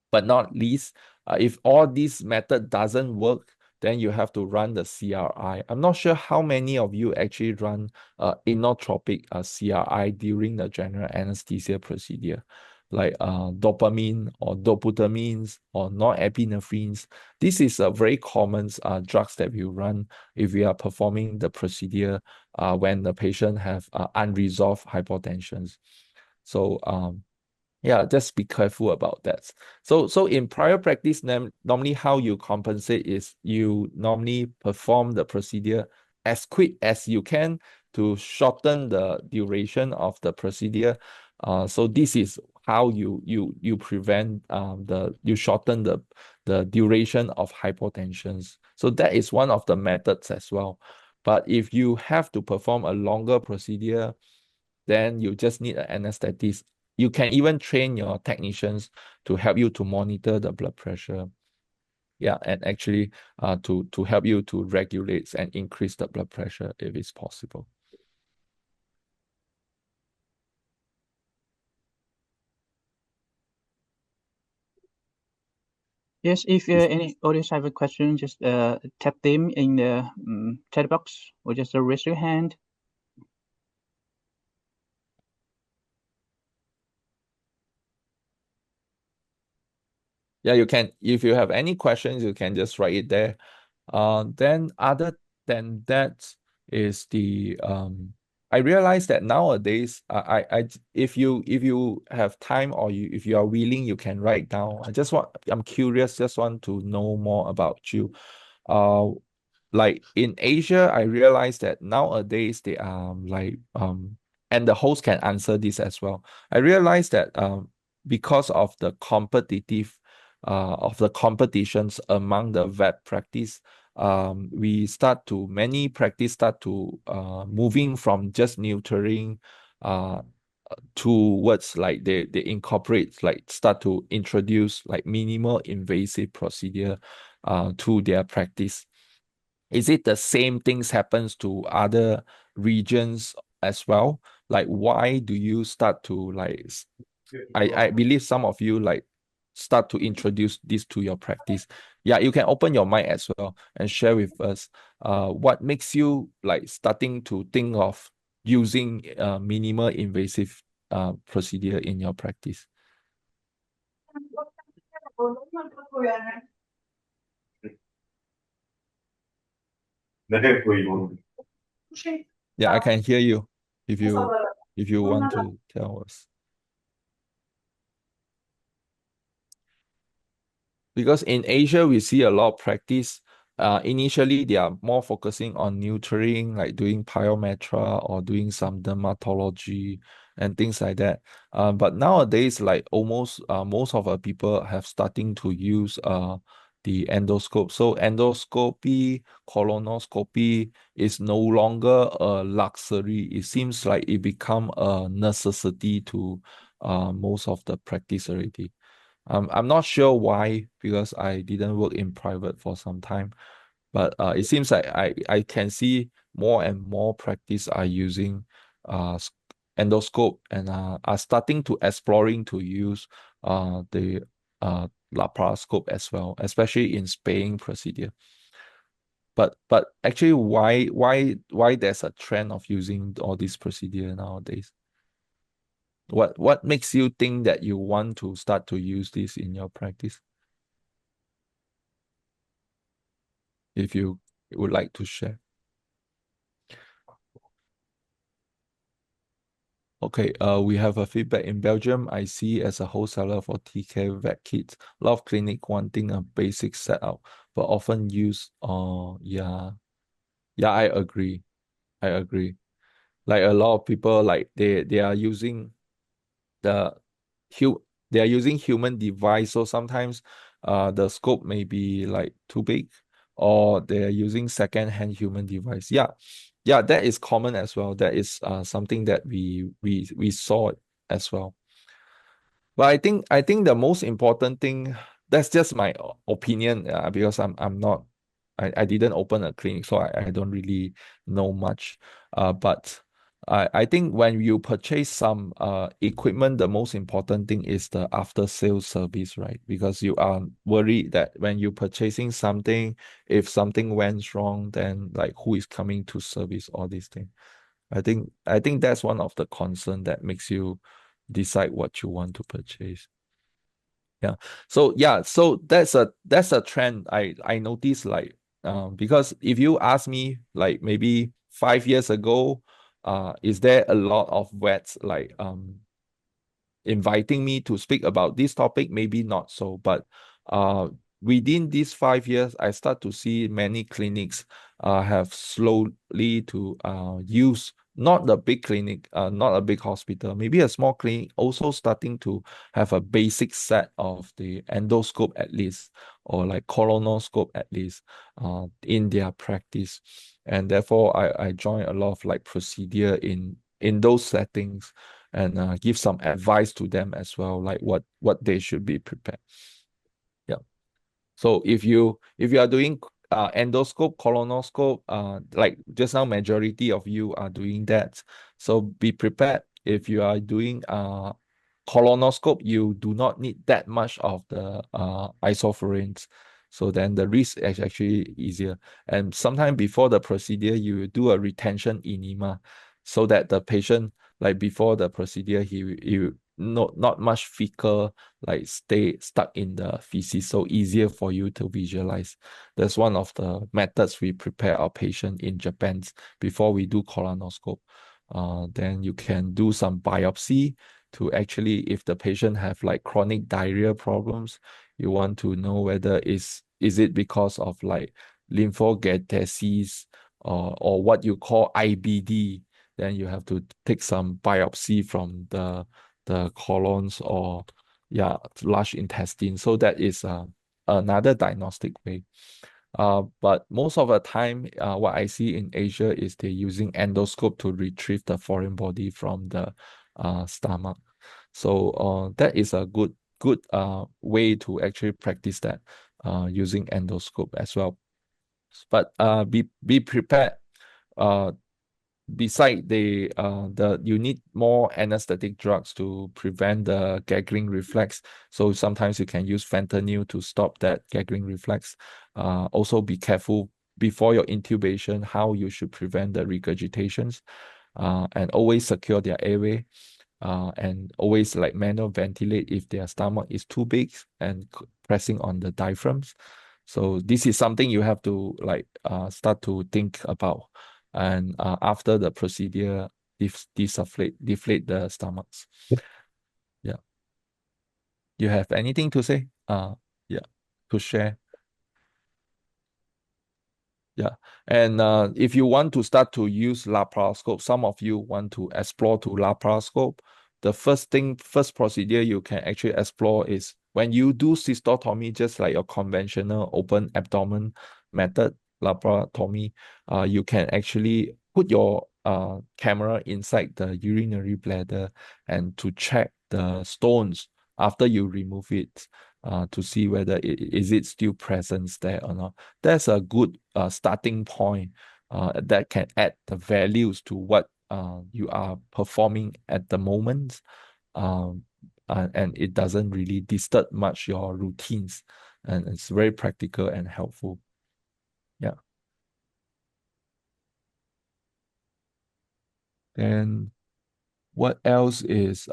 but not least, if all this method doesn't work, then you have to run the CRI. I'm not sure how many of you actually run inotropic CRI during the general anesthesia procedure, like dopamine or dobutamines or norepinephrines. This is a very common drugs that we run if we are performing the procedure when the patient have unresolved hypotension. So yeah, just be careful about that. So in prior practice, normally how you compensate is you normally perform the procedure as quick as you can to shorten the duration of the procedure. So this is how you prevent you shorten the duration of hypotensions. So that is one of the methods as well. But if you have to perform a longer procedure, then you just need an anesthetist. You can even train your technicians to help you to monitor the blood pressure. Yeah, and actually to help you to regulate and increase the blood pressure if it's possible. Yes, if any audience have a question, just tap them in the chat box or just raise your hand. Yeah, you can, if you have any questions, you can just write it there. Then other than that is the I realize that nowadays if you have time or if you are willing, you can write down. I'm curious, just want to know more about you. Like in Asia, I realize that nowadays they are and the host can answer this as well. I realize that because of the competitions among the vet practice, many practice start to moving from just neutering towards like they incorporate, like start to introduce like minimal invasive procedure to their practice. Is it the same things happens to other regions as well? Like why do you start to like I believe some of you like start to introduce this to your practice. Yeah, you can open your mind as well and share with us what makes you like starting to think of using minimal invasive procedure in your practice. Yeah, I can hear you if you want to tell us. Because in Asia, we see a lot of practice. Initially, they are more focusing on neutering, like doing pyometra or doing some dermatology and things like that. But nowadays, like almost most of our people have starting to use the endoscope. So endoscopy, colonoscopy is no longer a luxury. It seems like it become a necessity to most of the practice already. I'm not sure why, because I didn't work in private for some time, but it seems like I can see more and more practice are using endoscope and are starting to exploring to use the laparoscope as well, especially in spaying procedure. But actually, why there's a trend of using all these procedure nowadays? What makes you think that you want to start to use this in your practice? If you would like to share. Okay, we have a feedback in Belgium. I see as a wholesaler for TK vet kits, a lot of clinic wanting a basic setup, but often use, yeah, I agree. I agree. Like a lot of people, like they are using the hu they are using human device, so sometimes the scope may be like too big, or they're using second-hand human device. Yeah, that is common as well. That is something that we saw as well. But I think the most important thing, that's just my opinion, because I'm not, I didn't open a clinic, so I don't really know much. But I think when you purchase some equipment, the most important thing is the after sales service, right? Because you are worried that when you're purchasing something, if something went wrong, then like who is coming to service all these things. I think that's one of the concern that makes you decide what you want to purchase. So that's a trend I noticed, like because if you ask me like maybe 5 years ago, is there a lot of vets like inviting me to speak about this topic? Maybe not so, but uh, within these 5 years, I start to see many clinics have slowly to use not the big clinic, not a big hospital, maybe a small clinic, also starting to have a basic set of the endoscope at least, or like colonoscope at least, in their practice. And therefore, I join a lot of like procedure in those settings, and give some advice to them as well, like what they should be prepared. Yeah. So if you are doing endoscope, colonoscope, like just now, majority of you are doing that. So be prepared. If you are doing colonoscope, you do not need that much of the isoflurane. So then the risk is actually easier. And sometimes before the procedure, you do a retention enema, so that the patient, like before the procedure, he not much fecal, like stay stuck in the feces, so easier for you to visualize. That's one of the methods we prepare our patient in Japan before we do colonoscope. Then you can do some biopsy to actually, if the patient have like chronic diarrhea problems, you want to know whether is it because of like lymphogatesis, or what you call IBD. Then you have to take some biopsy from the colons, or large intestine. So that is another diagnostic way. But most of the time, what I see in Asia is they're using endoscope to retrieve the foreign body from the stomach. So that is a good way to actually practice that, using endoscope as well. But be prepared. Beside the you need more anesthetic drugs to prevent the gagging reflex. So sometimes you can use fentanyl to stop that gagging reflex. Also be careful before your intubation how you should prevent the regurgitations, and always secure their airway, and always like manual ventilate if their stomach is too big, and pressing on the diaphragms. So this is something you have to like start to think about, and after the procedure, deflate the stomachs. Yeah. You have anything to say? Yeah, to share? Yeah. And if you want to start to use laparoscope, some of you want to explore to laparoscope. The first procedure you can actually explore is when you do cystotomy, just like your conventional open abdomen method, laparotomy, you can actually put your camera inside the urinary bladder and to check the stones after you remove it, to see whether is it still present there or not. That's a good starting point that can add the values to what you are performing at the moment, and it doesn't really disturb much your routines, and it's very practical and helpful. Yeah. Then what else is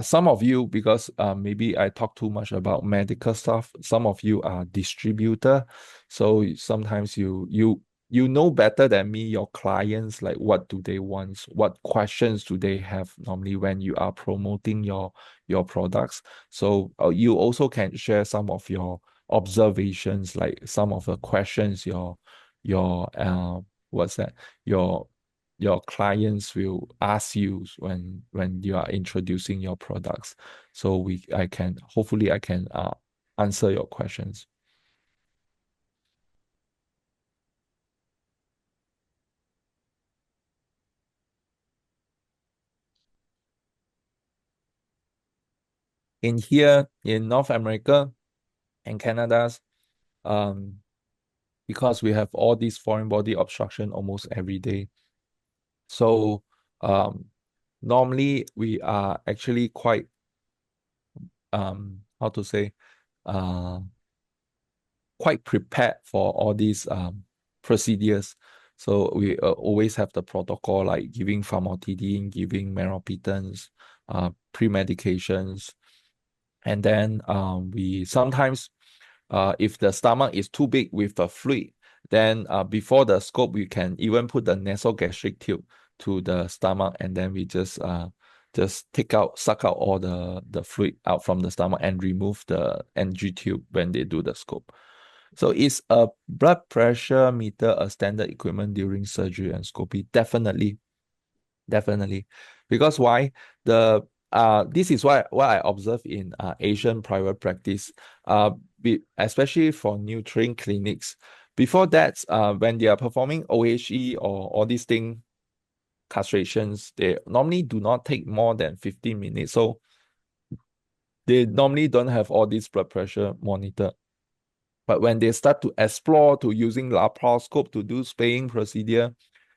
some of you, because maybe I talk too much about medical stuff, some of you are distributor. So sometimes you you know better than me your clients, like what do they want, what questions do they have normally when you are promoting your products. So you also can share some of your observations, like some of the questions your what's that your clients will ask you when you are introducing your products. So hopefully I can answer your questions. In here in North America and Canada, because we have all these foreign body obstruction almost every day. So normally we are actually quite how to say quite prepared for all these procedures. So we always have the protocol like giving famotidine, giving meropenem, pre-medications. And then we sometimes, if the stomach is too big with the fluid, then before the scope, we can even put the nasogastric tube to the stomach, and then we just suck out all the fluid out from the stomach and remove the NG tube when they do the scope. So is a blood pressure meter a standard equipment during surgery and scopy? Definitely. Definitely. Because why? This is what I observe in Asian private practice, especially for new trained clinics. Before that, when they are performing OHE or all these things, castrations, they normally do not take more than 15 minutes. So they normally don't have all this blood pressure monitor. But when they start to explore to using laparoscope to do spaying procedure,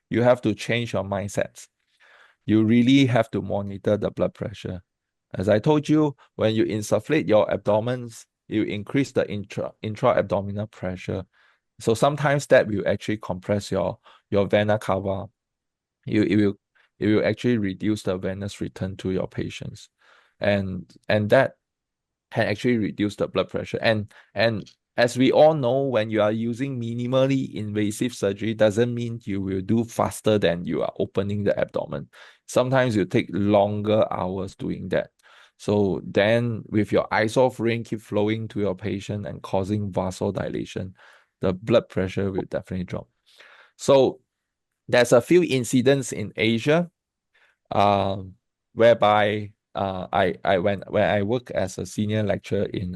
you have to change your mindsets. You really have to monitor the blood pressure. As I told you, when you insufflate your abdomen, you increase the intra-abdominal pressure. So sometimes that will actually compress your vena cava. It will actually reduce the venous return to your patients. And that can actually reduce the blood pressure. And as we all know, when you are using minimally invasive surgery, doesn't mean you will do faster than you are opening the abdomen. Sometimes you take longer hours doing that. So then with your isoflurane keep flowing to your patient and causing vasodilation, the blood pressure will definitely drop. So there's a few incidents in Asia whereby when I work as a senior lecturer in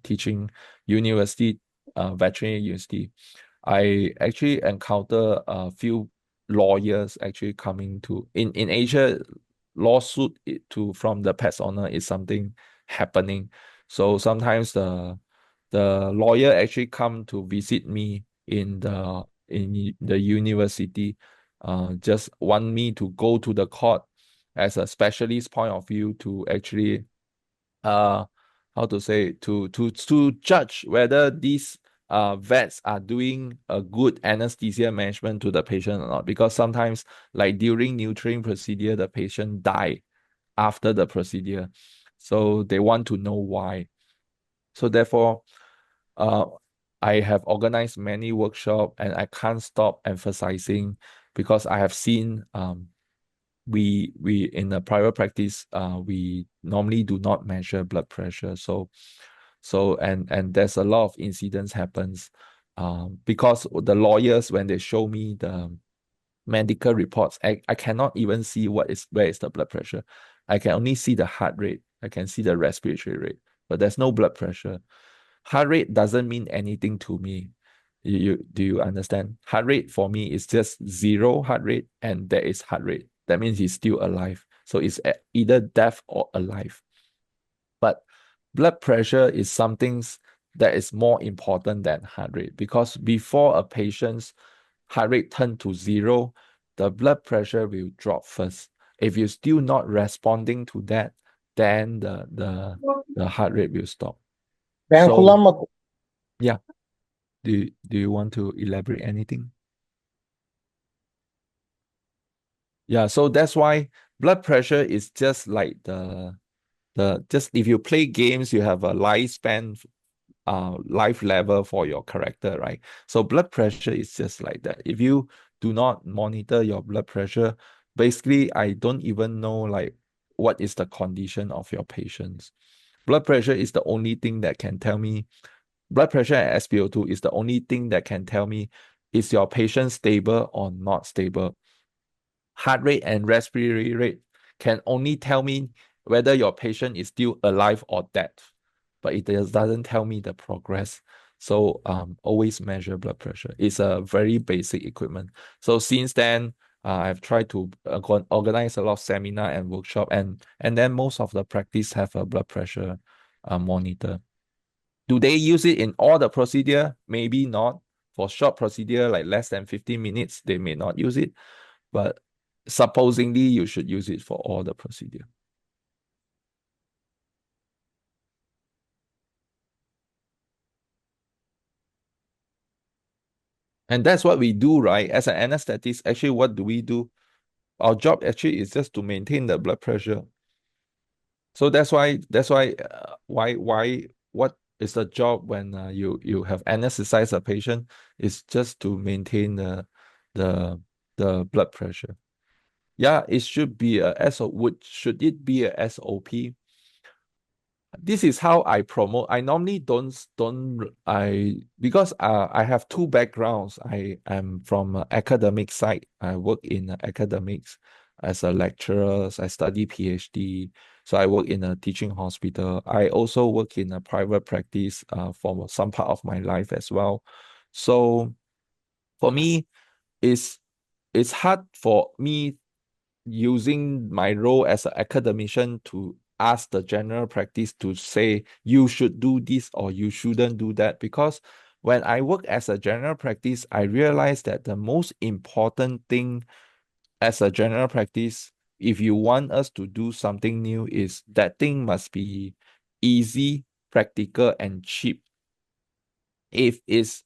teaching university, veterinary university, I actually encounter a few lawyers actually coming to in Asia. Lawsuit from the pet owner is something happening. So sometimes the lawyer actually come to visit me in the university, just want me to go to the court as a specialist point of view to actually how to say to judge whether these vets are doing a good anesthesia management to the patient or not. Because sometimes, like during nutrient procedure, the patient die after the procedure, so they want to know why. So therefore, I have organized many workshops, and I can't stop emphasizing, because I have seen we in the private practice, we normally do not measure blood pressure. So and there's a lot of incidents happens because the lawyers, when they show me the medical reports, I cannot even see where is the blood pressure. I can only see the heart rate. I can see the respiratory rate, but there's no blood pressure. Heart rate doesn't mean anything to me. Do you understand? Heart rate for me is just 0 heart rate and there is heart rate. That means he's still alive. So it's either death or alive. But blood pressure is something that is more important than heart rate, because before a patient's heart rate turn to 0, the blood pressure will drop first. If you're still not responding to that, then the heart rate will stop. Ben So, kullanmadım. yeah. Do you want to elaborate anything? Yeah, so that's why blood pressure is just like just if you play games, you have a lifespan life level for your character, right? So blood pressure is just like that. If you do not monitor your blood pressure, basically, I don't even know like what is the condition of your patients. Blood pressure is the only thing that can tell me, blood pressure and SpO2 is the only thing that can tell me, is your patient stable or not stable? Heart rate and respiratory rate can only tell me whether your patient is still alive or dead, but it doesn't tell me the progress. So always measure blood pressure. It's a very basic equipment. So since then, I've tried to organize a lot of seminar and workshop, and then most of the practice have a blood pressure monitor. Do they use it in all the procedure? Maybe not. For short procedure, like less than 15 minutes, they may not use it. But supposedly, you should use it for all the procedure. And that's what we do, right? As an anesthetist, actually, what do we do? Our job actually is just to maintain the blood pressure. So what is the job when you have anesthetized a patient is just to maintain the blood pressure. Yeah, it should be a should it be a SOP? This is how I promote. I normally because I have two backgrounds. I am from academic side. I work in academics as a lecturer. I study PhD. So I work in a teaching hospital. I also work in a private practice for some part of my life as well. So for me, it's hard for me using my role as an academician to ask the general practice to say you should do this or you shouldn't do that, because when I work as a general practice, I realize that the most important thing as a general practice, if you want us to do something new, is that thing must be easy, practical, and cheap. If it's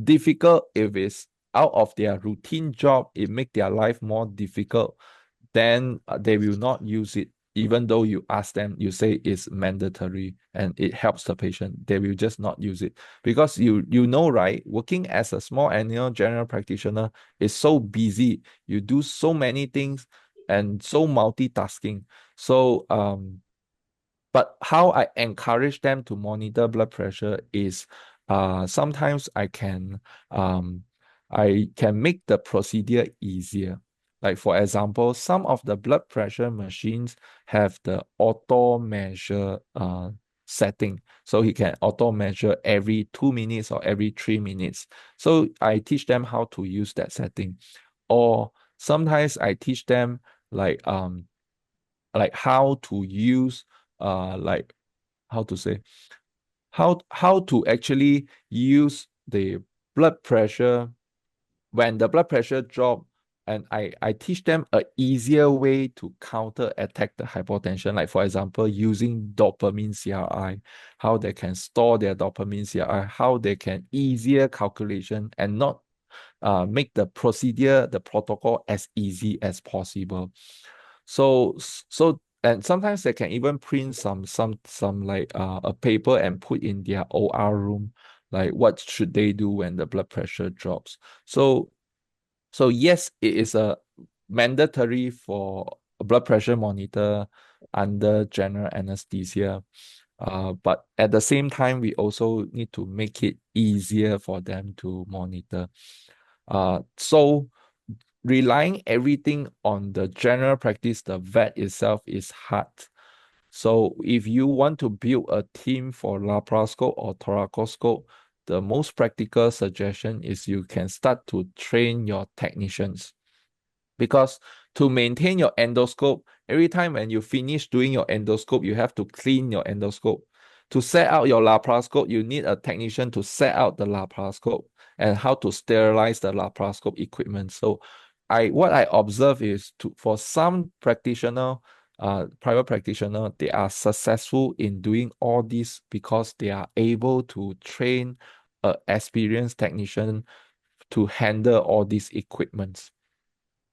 difficult, if it's out of their routine job, it make their life more difficult, then they will not use it. Even though you ask them, you say it's mandatory and it helps the patient, they will just not use it. Because you know, right, working as a small annual general practitioner is so busy. You do so many things and so multitasking. So but how I encourage them to monitor blood pressure is sometimes I can make the procedure easier. Like for example, some of the blood pressure machines have the auto measure setting. So he can auto measure every 2 minutes or every 3 minutes. So I teach them how to use that setting. Or sometimes I teach them like how to use like how to say how to actually use the blood pressure when the blood pressure drop, and I teach them a easier way to counter attack the hypotension, like for example using dopamine CRI, how they can store their dopamine CRI, how they can easier calculation and not make the procedure, the protocol as easy as possible. So and sometimes they can even print some like a paper and put in their OR room, like what should they do when the blood pressure drops. So yes, it is a mandatory for a blood pressure monitor under general anesthesia. But at the same time, we also need to make it easier for them to monitor. So relying everything on the general practice, the vet itself, is hard. So if you want to build a team for laparoscope or thoracoscope, the most practical suggestion is you can start to train your technicians. Because to maintain your endoscope, every time when you finish doing your endoscope, you have to clean your endoscope. To set out your laparoscope, you need a technician to set out the laparoscope and how to sterilize the laparoscope equipment. So what I observe is for some practitioner, private practitioner, they are successful in doing all this because they are able to train an experienced technician to handle all these equipments.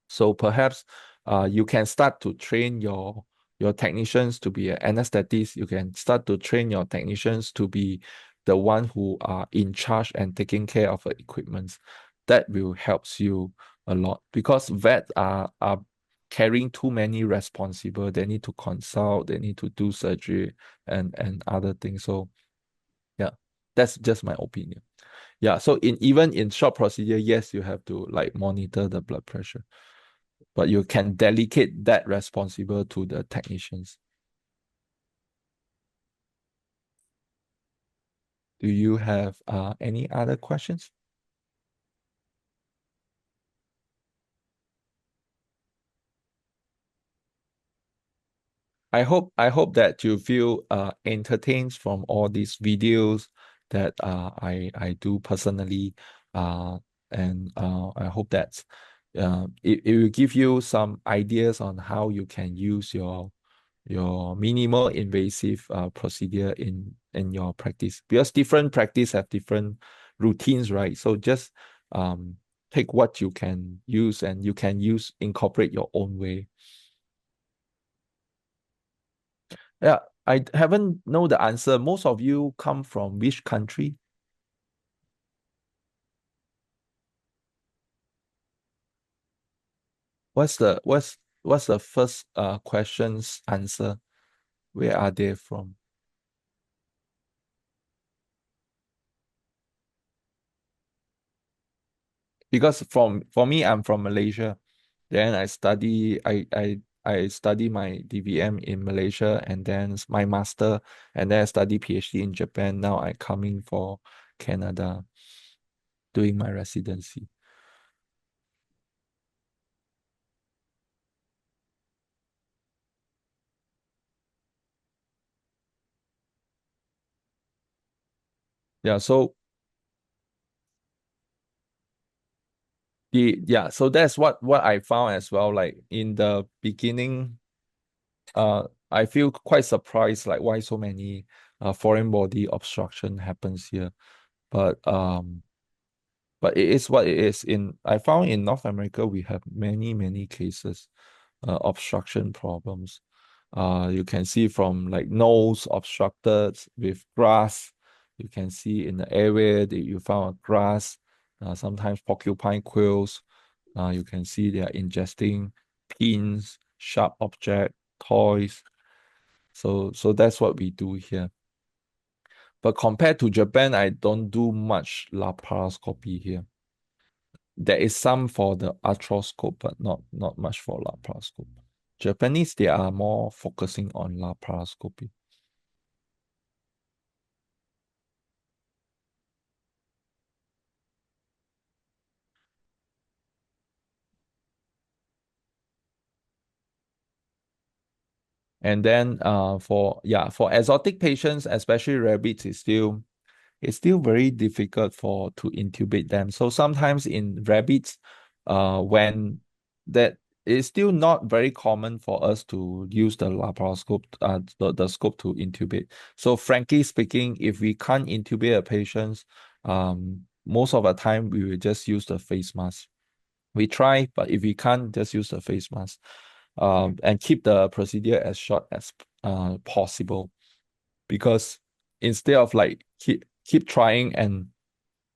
So perhaps you can start to train your technicians to be an anesthetist. You can start to train your technicians to be the one who are in charge and taking care of the equipment. That will helps you a lot, because vets are carrying too many responsible. They need to consult, they need to do surgery and other things. So yeah, that's just my opinion. Yeah, so even in short procedure, yes, you have to like monitor the blood pressure, but you can delegate that responsible to the technicians. Do you have any other questions? I hope that you feel entertained from all these videos that I do personally, and I hope that it will give you some ideas on how you can use your minimal invasive procedure in your practice, because different practice have different routines, right? So just take what you can use, and you can incorporate your own way. Yeah, I haven't know the answer. Most of you come from which country? What's the first question's answer? Where are they from? Because for me, I'm from Malaysia. Then I study my DVM in Malaysia, and then my master, and then I study PhD in Japan. Now I coming for Canada, doing my residency. Yeah, so so that's what I found as well. Like in the beginning, I feel quite surprised, like why so many foreign body obstruction happens here. But it is what it is. I found in North America we have many cases obstruction problems. You can see from like nose obstructed with grass. You can see in the airway that you found grass. Sometimes porcupine quills. You can see they are ingesting pins, sharp object, toys. So that's what we do here. But compared to Japan, I don't do much laparoscopy here. There is some for the arthroscope, but not much for laparoscope. Japanese, they are more focusing on laparoscopy. And then for exotic patients, especially rabbits, it's still very difficult to intubate them. So sometimes in rabbits, when that is still not very common for us to use the laparoscope, the scope to intubate. So frankly speaking, if we can't intubate a patient, most of the time we will just use the face mask. We try, but if we can't, just use the face mask, and keep the procedure as short as possible. Because instead of like keep trying and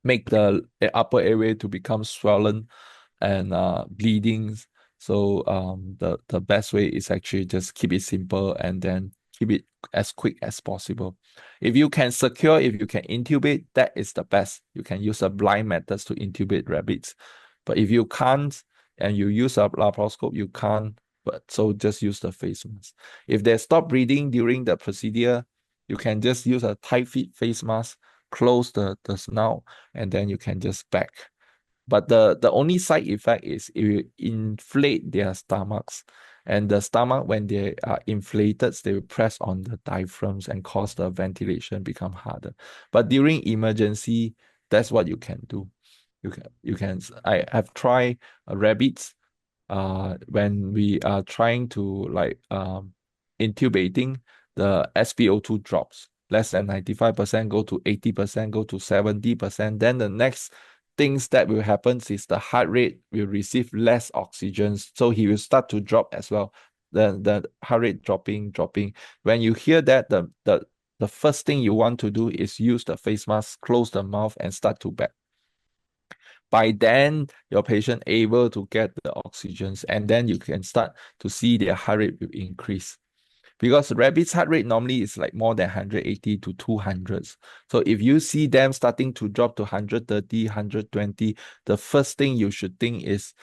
make the upper airway to become swollen and bleeding. So the best way is actually just keep it simple and then keep it as quick as possible. If you can intubate, that is the best. You can use a blind methods to intubate rabbits. But if you can't and you use a laparoscope, you can't. But so just use the face mask. If they stop breathing during the procedure, you can just use a tight fit face mask, close the snout, and then you can just back. But the only side effect is if you inflate their stomachs, and the stomach, when they are inflated, they will press on the diaphragms and cause the ventilation become harder. But during emergency, that's what you can do. I have tried rabbits when we are trying to like intubating, the SpO2 drops less than 95%, go to 80%, go to 70%. Then the next things that will happen is the heart rate will receive less oxygen, so he will start to drop as well. The heart rate dropping. When you hear that, the first thing you want to do is use the face mask, close the mouth, and start to beg. By then, your patient able to get the oxygens, and then you can start to see their heart rate will increase. Because rabbits' heart rate normally is like more than 180 to 200s. So if you see them starting to drop to 130, 120, the first thing you should think is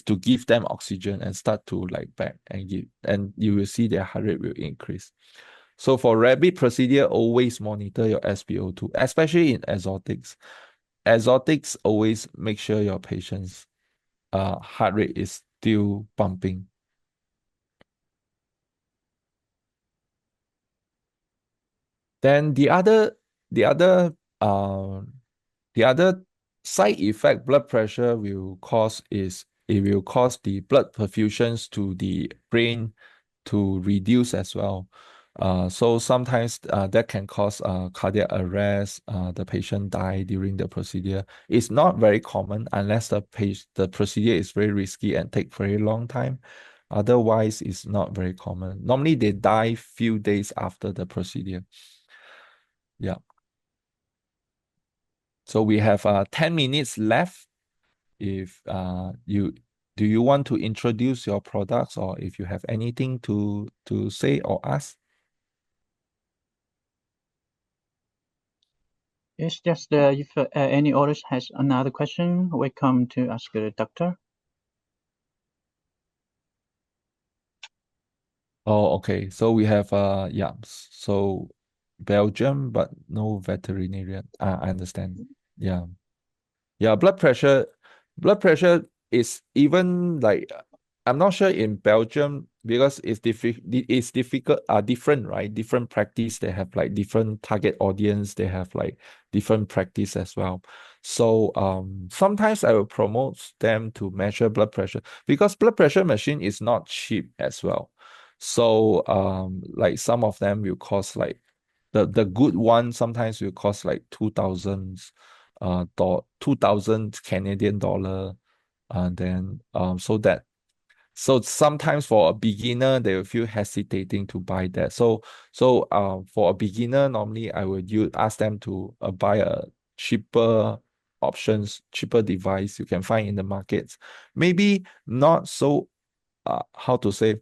to give them oxygen and start to like beg and give, and you will see their heart rate will increase. So for rabbit procedure, always monitor your SpO2, especially in exotics. Exotics, always make sure your patient's heart rate is still pumping. Then the other side effect blood pressure will cause is it will cause the blood perfusions to the brain to reduce as well. So sometimes that can cause cardiac arrest. The patient die during the procedure. It's not very common unless the procedure is very risky and take very long time. Otherwise, it's not very common. Normally, they die few days after the procedure. Yeah. So we have 10 minutes left. If do you want to introduce your products, or if you have anything to say or ask? Yes, just if any others has another question, welcome to ask the doctor. Oh, okay. So we have yeah. So Belgium, but no veterinarian. I understand. Yeah. Yeah, blood pressure is even like I'm not sure in Belgium because it's difficult different, right? Different practice, they have like different target audience, they have like different practice as well. So sometimes I will promote them to measure blood pressure because blood pressure machine is not cheap as well. So like some of them will cost like the good one sometimes will cost like 2,000 Canadian dollar, and then so sometimes for a beginner they will feel hesitating to buy that. So for a beginner, normally I would ask them to buy a cheaper options, cheaper device you can find in the markets. Maybe not so how to say,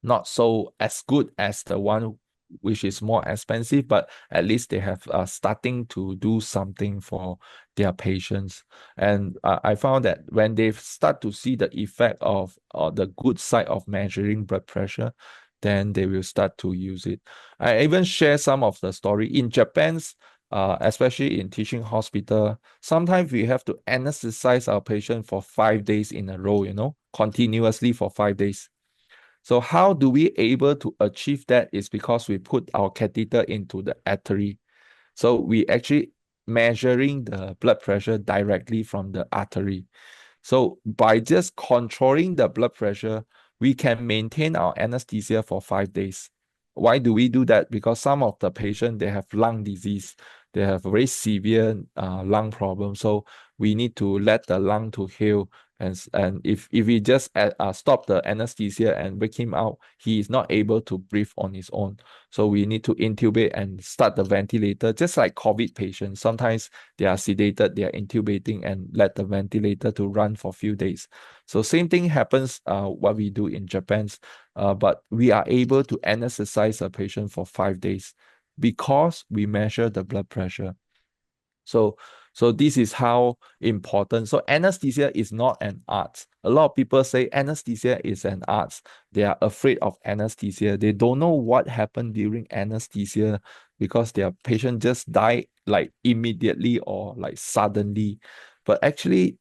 not so as good as the one which is more expensive, but at least they have starting to do something for their patients. And I found that when they start to see the effect of the good side of measuring blood pressure, then they will start to use it. I even share some of the story in Japan's. Especially in teaching hospital, sometimes we have to anesthetize our patient for 5 days in a row, continuously for 5 days. So how do we able to achieve that is because we put our catheter into the artery. So we actually measuring the blood pressure directly from the artery. So by just controlling the blood pressure, we can maintain our anesthesia for 5 days. Why do we do that? Because some of the patients, they have lung disease. They have very severe lung problem. So we need to let the lung to heal. And if we just stop the anesthesia and wake him out, he is not able to breathe on his own. So we need to intubate and start the ventilator, just like COVID patients. Sometimes they are sedated, they are intubating, and let the ventilator to run for a few days. So same thing happens what we do in Japan, but we are able to anesthetize a patient for 5 days because we measure the blood pressure. So this is how important. So anesthesia is not an art. A lot of people say anesthesia is an art. They are afraid of anesthesia. They don't know what happened during anesthesia because their patient just died like immediately or like suddenly. But actually,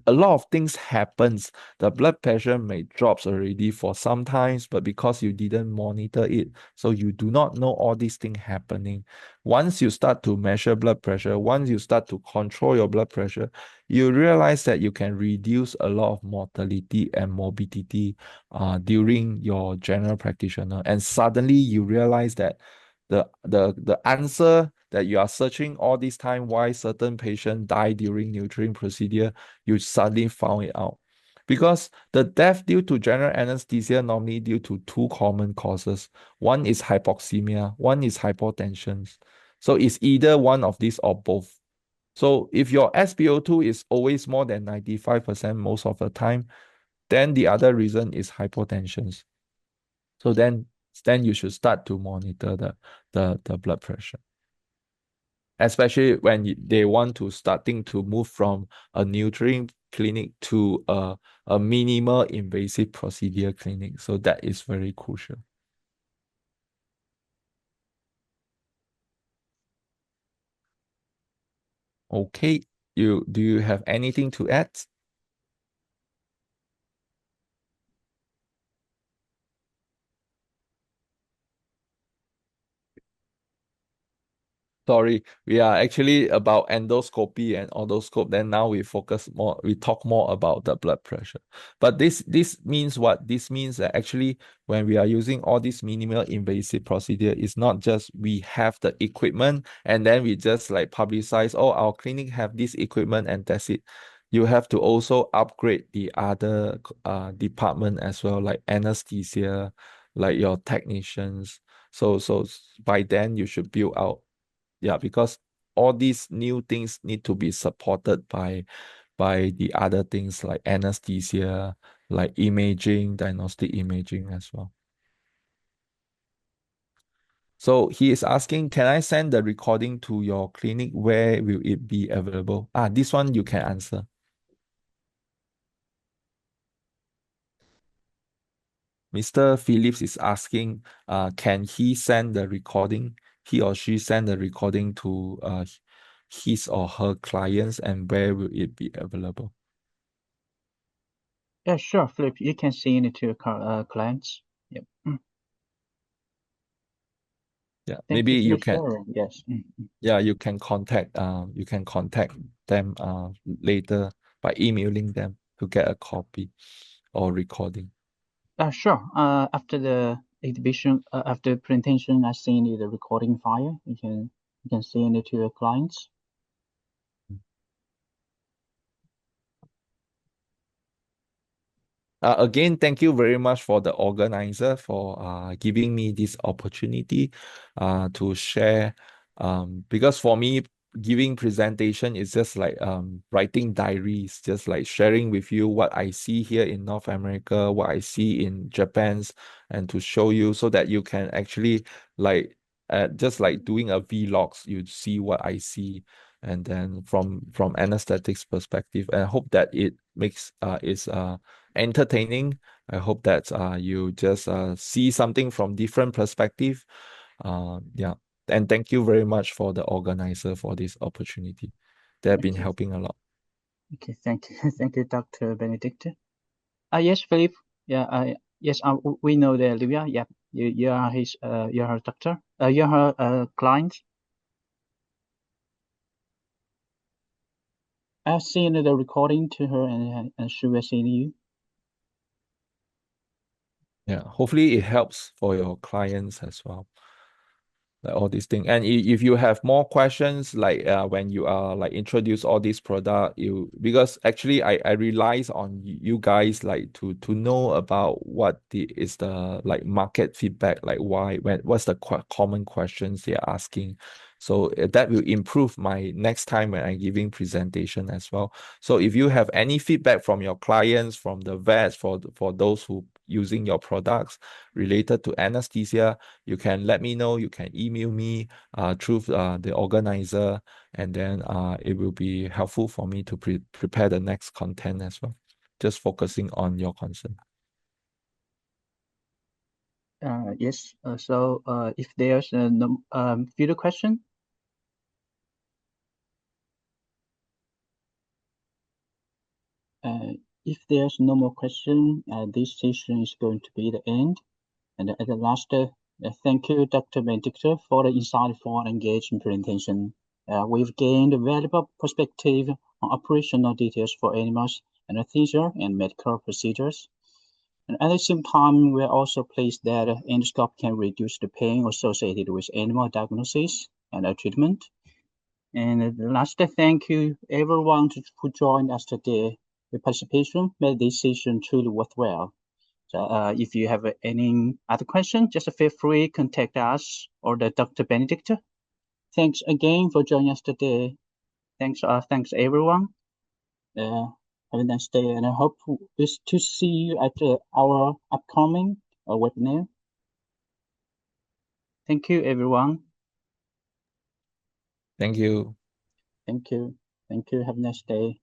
a lot of things happens. The blood pressure may drops already for some times, but because you didn't monitor it, so you do not know all these things happening. Once you start to measure blood pressure, once you start to control your blood pressure, you realize that you can reduce a lot of mortality and morbidity during your general practitioner. And suddenly you realize that the answer that you are searching all this time why certain patients die during nurturing procedure, you suddenly found it out. Because the death due to general anesthesia normally due to two common causes. One is hypoxemia, one is hypotension. So it's either one of these or both. So if your SpO2 is always more than 95% most of the time, then the other reason is hypotension. So then you should start to monitor the blood pressure. Especially when they want to starting to move from a nurturing clinic to a minimal invasive procedure clinic. So that is very crucial. Okay, do you have anything to add? Sorry, we are actually about endoscopy and endoscope. Then now we talk more about the blood pressure. But this means what? This means that actually when we are using all these minimal invasive procedure, it's not just we have the equipment and then we just like publicize, oh, our clinic have this equipment and that's it. You have to also upgrade the other department as well, like anesthesia, like your technicians. So by then you should build out. Yeah, because all these new things need to be supported by the other things like anesthesia, like imaging, diagnostic imaging as well. So he is asking, can I send the recording to your clinic? Where will it be available? This one you can answer. Mr. Phillips is asking, can he send the recording? He or she send the recording to his or her clients, and where will it be available? Yeah, sure, Philip. You can send it to your clients. Yep. Yeah, Thank maybe you for can. sharing. Yes. Yeah, you can contact them later by emailing them to get a copy or recording. Sure. After the exhibition, after presentation, I send you the recording file. You can send it to your clients. Again, thank you very much for the organizer for giving me this opportunity to share. Because for me, giving presentation is just like writing diaries, just like sharing with you what I see here in North America, what I see in Japan's, and to show you so that you can actually like just like doing a vlogs, you see what I see. And then from anesthetics perspective, and I hope that it makes is entertaining. I hope that you just see something from different perspective. Yeah, and thank you very much for the organizer for this opportunity. They have been helping a lot. Okay, thank you, thank you, Dr. Benedict. Yes, Philip. Yeah, yes, we know the Olivia. Yeah, you are you're her doctor. You're her client. I've seen the recording to her, and she will see you. Yeah, hopefully it helps for your clients as well. Like all these things. And if you have more questions, like when you are like introduce all these product, because actually I relies on you guys like to know about what is the like market feedback, like what's the common questions they're asking. So that will improve my next time when I'm giving presentation as well. So if you have any feedback from your clients, from the vets, for those who using your products related to anesthesia, you can let me know. You can email me through the organizer, and then it will be helpful for me to prepare the next content as well. Just focusing on your concern. Yes. So if there's no further question. If there's no more question, this session is going to be the end. And at the last, thank you, Dr. Benedict, for the insightful and engaging presentation. We've gained a valuable perspective on operational details for animals, anesthesia, and medical procedures. And at the same time, we're also pleased that endoscope can reduce the pain associated with animal diagnosis and treatment. And last, thank you everyone who joined us today. your participation made this session truly worthwhile. So if you have any other questions, just feel free to contact us or the Dr. Benedict. Thanks again for joining us today. Thanks everyone. Have a nice day, and I hope to see you at our upcoming webinar. Thank you, everyone. Thank you. Thank you. Thank you. Have a nice day.